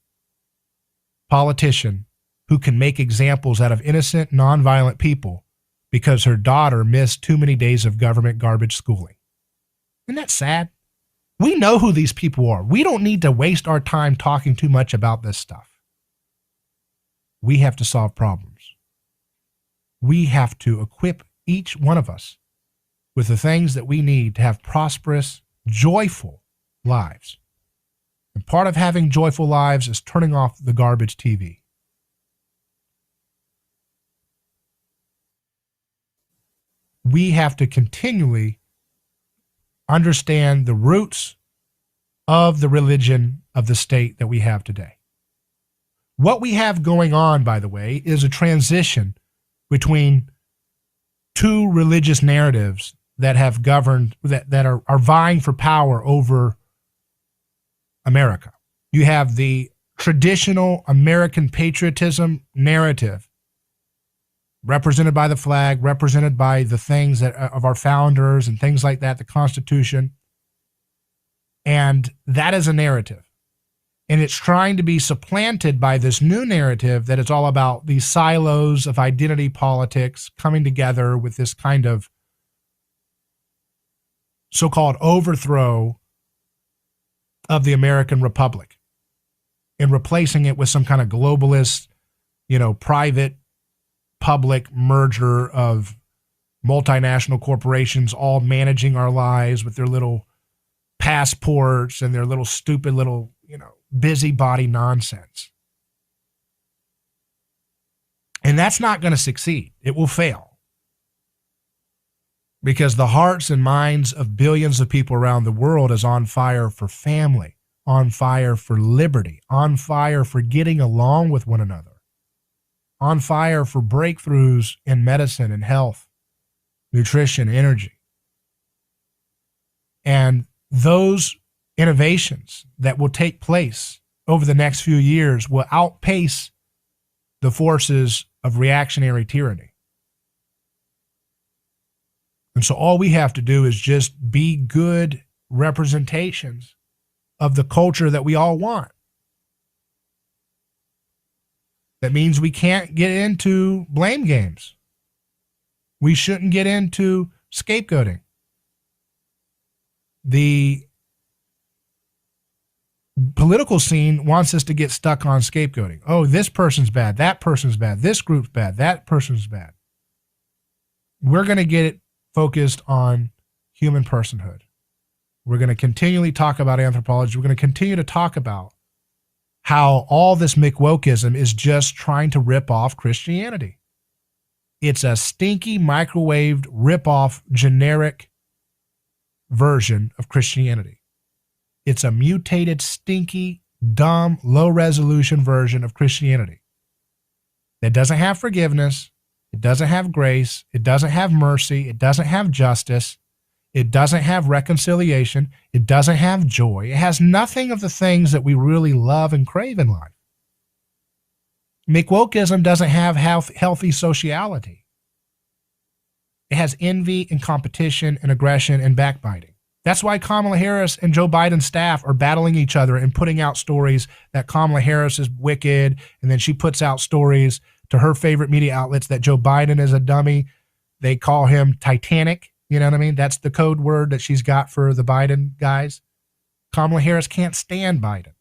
politician who can make examples out of innocent, nonviolent people because her daughter missed too many days of government garbage schooling. Isn't that sad? We know who these people are. We don't need to waste our time talking too much about this stuff. We have to solve problems. We have to equip each one of us with the things that we need to have prosperous, joyful lives. And part of having joyful lives is turning off the garbage TV. We have to continually understand the roots of the religion of the state that we have today. What we have going on, by the way, is a transition between two religious narratives that have governed, that are vying for power over America. You have the traditional American patriotism narrative represented by the flag, represented by the things that of our founders and things like that, the Constitution. And that is a narrative. And it's trying to be supplanted by this new narrative that is all about these silos of identity politics coming together with this kind of so-called overthrow of the American Republic and replacing it with some kind of globalist, private public merger of multinational corporations all managing our lives with their little passports and their little stupid little, busybody nonsense. And that's not going to succeed. It will fail. Because the hearts and minds of billions of people around the world is on fire for family, on fire for liberty, on fire for getting along with one another, on fire for breakthroughs in medicine and health, nutrition, energy. And those innovations that will take place over the next few years will outpace the forces of reactionary tyranny. And so all we have to do is just be good representations of the culture that we all want. That means we can't get into blame games. We shouldn't get into scapegoating. The political scene wants us to get stuck on scapegoating. Oh, this person's bad, that person's bad, this group's bad, that person's bad. We're going to get it focused on human personhood. We're going to continually talk about anthropology. We're going to continue to talk about how all this McWokeism is just trying to rip off Christianity. It's a stinky, microwaved, rip-off, generic version of Christianity. It's a mutated, stinky, dumb, low-resolution version of Christianity that doesn't have forgiveness, it doesn't have grace, it doesn't have mercy, it doesn't have justice, it doesn't have reconciliation, it doesn't have joy. It has nothing of the things that we really love and crave in life. McWokeism doesn't have healthy sociality. It has envy and competition and aggression and backbiting. That's why Kamala Harris and Joe Biden's staff are battling each other and putting out stories that Kamala Harris is wicked, and then she puts out stories to her favorite media outlets that Joe Biden is a dummy. They call him Titanic. You know what I mean? That's the code word that she's got for the Biden guys. Kamala Harris can't stand Biden.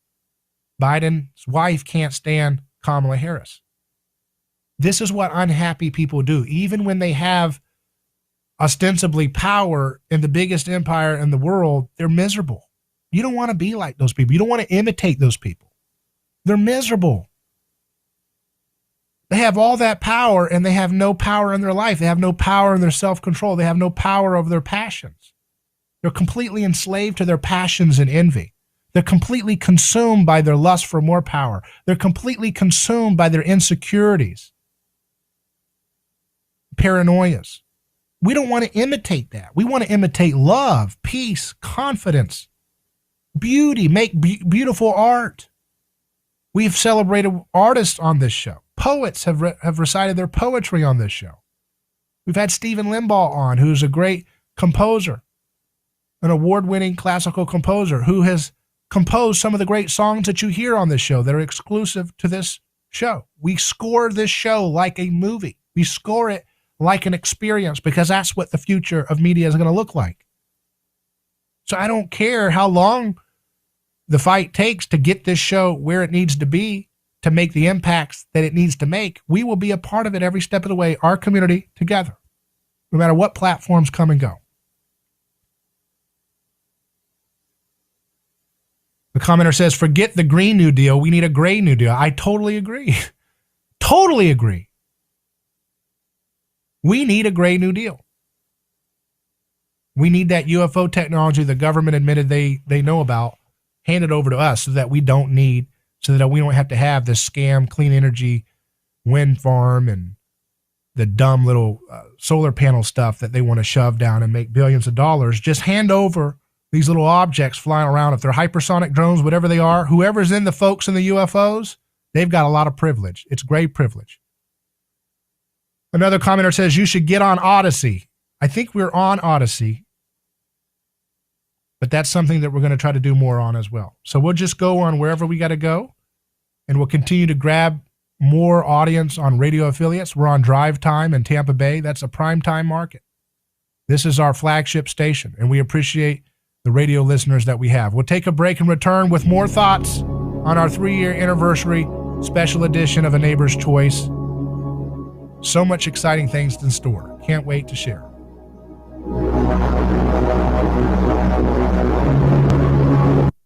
Biden's wife can't stand Kamala Harris. This is what unhappy people do. Even when they have ostensibly power in the biggest empire in the world, they're miserable. You don't want to be like those people. You don't want to imitate those people. They're miserable. They have all that power and they have no power in their life. They have no power in their self-control. They have no power over their passions. They're completely enslaved to their passions and envy. They're completely consumed by their lust for more power. They're completely consumed by their insecurities, paranoias. We don't want to imitate that. We want to imitate love, peace, confidence, beauty, make beautiful art. We've celebrated artists on this show. Poets have recited their poetry on this show. We've had Stephen Limbaugh on, who's a great composer, an award-winning classical composer who has composed some of the great songs that you hear on this show that are exclusive to this show. We score this show like a movie. We score it like an experience, because that's what the future of media is going to look like. So I don't care how long the fight takes to get this show where it needs to be, to make the impacts that it needs to make. We will be a part of it every step of the way, our community together, no matter what platforms come and go. The commenter says, forget the Green New Deal. We need a gray New Deal. I totally agree. Totally agree. We need a gray New Deal. We need that UFO technology the government admitted they know about handed over to us, so that we don't have to have this scam clean energy wind farm and the dumb little solar panel stuff that they want to shove down and make billions of dollars. Just hand over these little objects flying around. If they're hypersonic drones, whatever they are, whoever's in the folks in the UFOs, they've got a lot of privilege. It's great privilege. Another commenter says, you should get on Odyssey. I think we're on Odyssey, but that's something that we're going to try to do more on as well. So we'll just go on wherever we got to go, and we'll continue to grab more audience on radio affiliates. We're on Drive Time in Tampa Bay. That's a prime time market. This is our flagship station, and we appreciate the radio listeners that we have. We'll take a break and return with more thoughts on our 3-year anniversary special edition of A Neighbor's Choice. So much exciting things in store. Can't wait to share.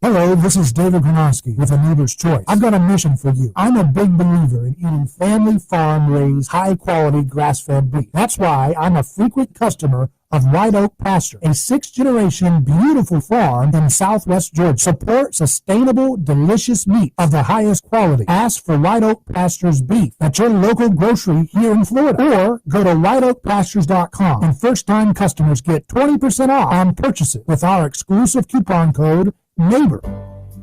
Hello, this is David Granoski with A Neighbor's Choice. I've got a mission for you. I'm a big believer in eating family farm-raised, high-quality grass-fed beef. That's why I'm a frequent customer of White Oak Pasture, a 6th-generation beautiful farm in southwest Georgia. Support sustainable, delicious meat of the highest quality. Ask for White Oak Pasture's beef at your local grocery here in Florida, or go to whiteoakpastures.com, and first-time customers get 20% off on purchases with our exclusive coupon code NEIGHBOR.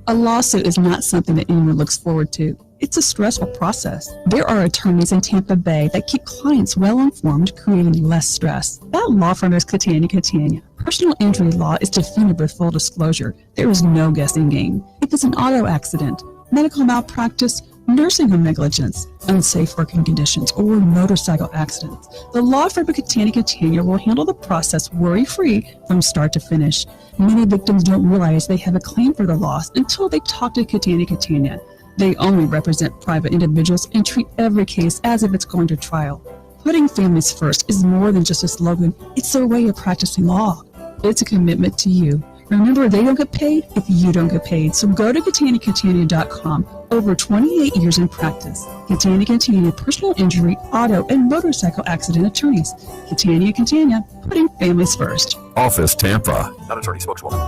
A lawsuit is not something that anyone looks forward to. It's a stressful process. There are attorneys in Tampa Bay that keep clients well informed, creating less stress. That law firm is Catania. Personal injury law is defended with full disclosure. There is no guessing game. If it's an auto accident, medical malpractice, nursing home negligence, unsafe working conditions, or motorcycle accidents, the law firm of Catania will handle the process worry-free from start to finish. Many victims don't realize they have a claim for the loss until they talk to Catania. They only represent private individuals and treat every case as if it's going to trial. Putting families first is more than just a slogan. It's their way of practicing law. It's a commitment to you. Remember, they don't get paid if you don't get paid. So go to CataniaCatania.com. Over 28 years in practice. Catania, personal injury, auto, and motorcycle accident attorneys. Catania, putting families first. Office Tampa. Not attorney spokeswoman.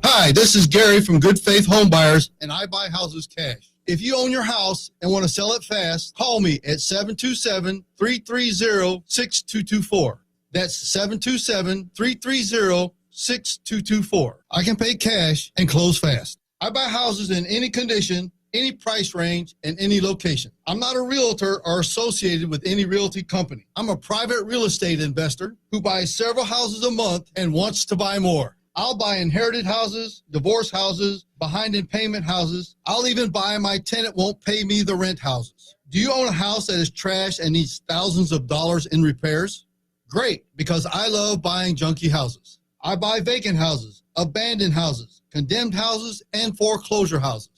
Hi, this is Gary from Good Faith Home Buyers, and I buy houses cash. If you own your house and want to sell it fast, call me at 727-330-6224. That's 727-330-6224. I can pay cash and close fast. I buy houses in any condition, any price range, and any location. I'm not a realtor or associated with any realty company. I'm a private real estate investor who buys several houses a month and wants to buy more. I'll buy inherited houses, divorce houses, behind in payment houses. I'll even buy my tenant won't pay me the rent houses. Do you own a house that is trashed and needs thousands of dollars in repairs? Great, because I love buying junky houses. I buy vacant houses, abandoned houses, condemned houses, and foreclosure houses.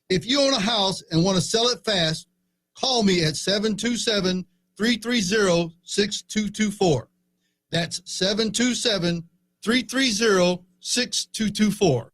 If you own a house and want to sell it fast, call me at 727-330-6224. That's 727-330-6224.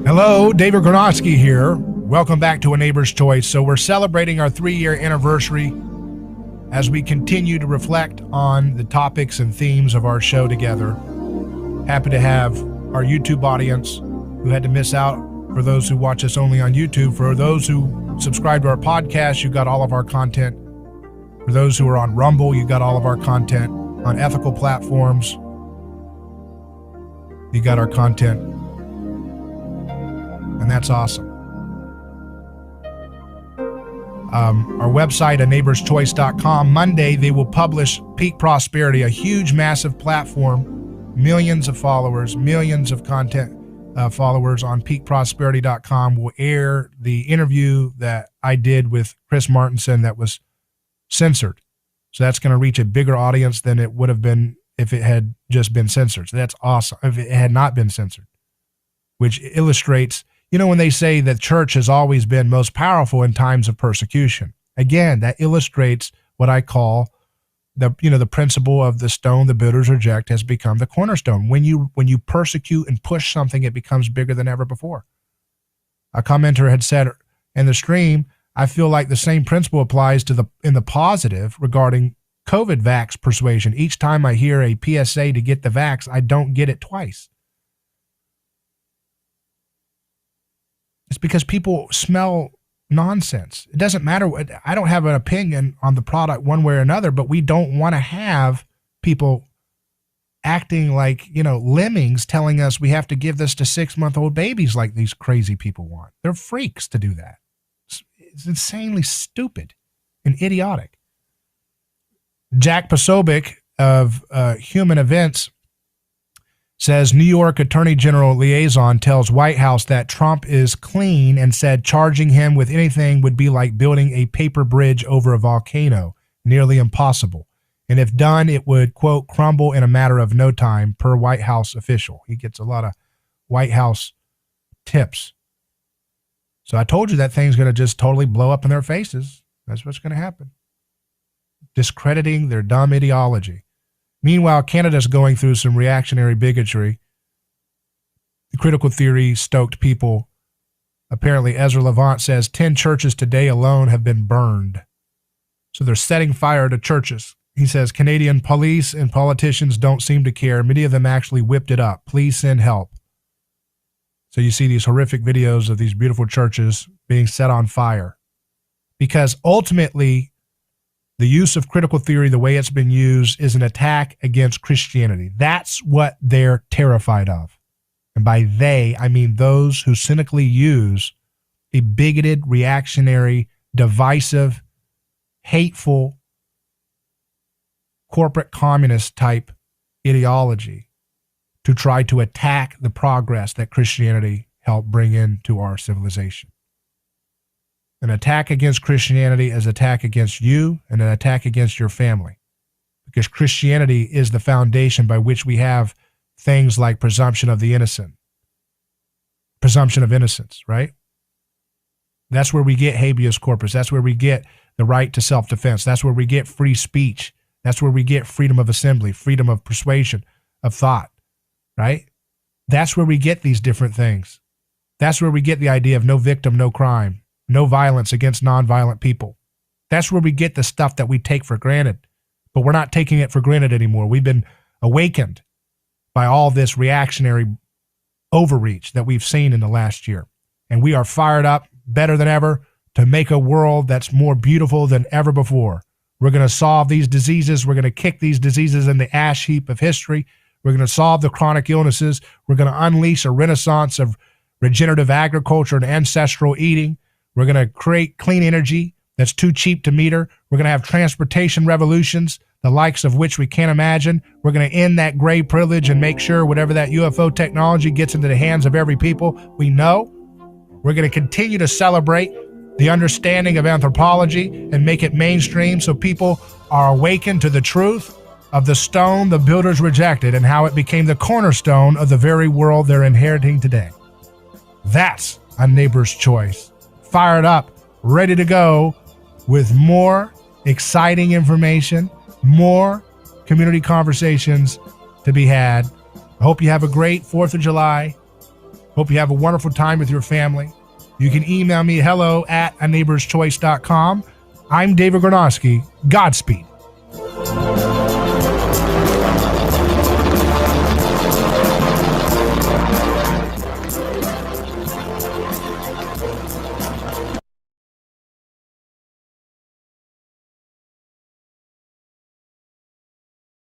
Hello, David Granoski here. Welcome back to A Neighbor's Choice. So we're celebrating our 3-year anniversary as we continue to reflect on the topics and themes of our show together. Happy to have our YouTube audience who had to miss out, for those who watch us only on YouTube. For those who subscribe to our podcast, you got all of our content. For those who are on Rumble, you got all of our content on ethical platforms. You got our content. And that's awesome. Our website, aneighborschoice.com. Monday, they will publish Peak Prosperity, a huge, massive platform, millions of followers, millions of content followers on peakprosperity.com will air the interview that I did with Chris Martenson that was censored. So that's going to reach a bigger audience than it would have been if it had just been censored. So that's awesome. If it had not been censored, which illustrates, when they say that church has always been most powerful in times of persecution, again, that illustrates what I call the principle of the stone the builders reject has become the cornerstone. When you persecute and push something, it becomes bigger than ever before. A commenter had said in the stream, I feel like the same principle applies in the positive regarding COVID vax persuasion. Each time I hear a PSA to get the vax, I don't get it twice. It's because people smell nonsense. It doesn't matter. I don't have an opinion on the product one way or another, but we don't want to have people acting like, lemmings telling us we have to give this to 6-month-old babies like these crazy people want. They're freaks to do that. It's insanely stupid and idiotic. Jack Posobiec of Human Events says New York Attorney General liaison tells White House that Trump is clean and said charging him with anything would be like building a paper bridge over a volcano, nearly impossible. And if done, it would, quote, crumble in a matter of no time, per White House official. He gets a lot of White House tips. So I told you that thing's going to just totally blow up in their faces. That's what's going to happen. Discrediting their dumb ideology. Meanwhile, Canada's going through some reactionary bigotry. The critical theory stoked people. Apparently, Ezra Levant says 10 churches today alone have been burned. So they're setting fire to churches. He says Canadian police and politicians don't seem to care. Many of them actually whipped it up. Please send help. So you see these horrific videos of these beautiful churches being set on fire. Because ultimately, the use of critical theory, the way it's been used, is an attack against Christianity. That's what they're terrified of. And by they, I mean those who cynically use a bigoted, reactionary, divisive, hateful, corporate communist type ideology to try to attack the progress that Christianity helped bring into our civilization. An attack against Christianity is an attack against you and an attack against your family. Because Christianity is the foundation by which we have things like presumption of the innocent. Presumption of innocence, right? That's where we get habeas corpus. That's where we get the right to self-defense. That's where we get free speech. That's where we get freedom of assembly, freedom of persuasion, of thought, right? That's where we get these different things. That's where we get the idea of no victim, no crime. No violence against nonviolent people. That's where we get the stuff that we take for granted. But we're not taking it for granted anymore. We've been awakened by all this reactionary overreach that we've seen in the last year. And we are fired up better than ever to make a world that's more beautiful than ever before. We're going to solve these diseases. We're going to kick these diseases in the ash heap of history. We're going to solve the chronic illnesses. We're going to unleash a renaissance of regenerative agriculture and ancestral eating. We're going to create clean energy that's too cheap to meter. We're going to have transportation revolutions, the likes of which we can't imagine. We're going to end that gray privilege and make sure whatever that UFO technology gets into the hands of every people we know. We're going to continue to celebrate the understanding of anthropology and make it mainstream so people are awakened to the truth of the stone the builders rejected and how it became the cornerstone of the very world they're inheriting today. That's a neighbor's choice. Fired up, ready to go with more exciting information, more community conversations to be had. I hope you have a great 4th of July. Hope you have a wonderful time with your family. You can email me hello@aneighborschoice.com. I'm David Gornowski. Godspeed.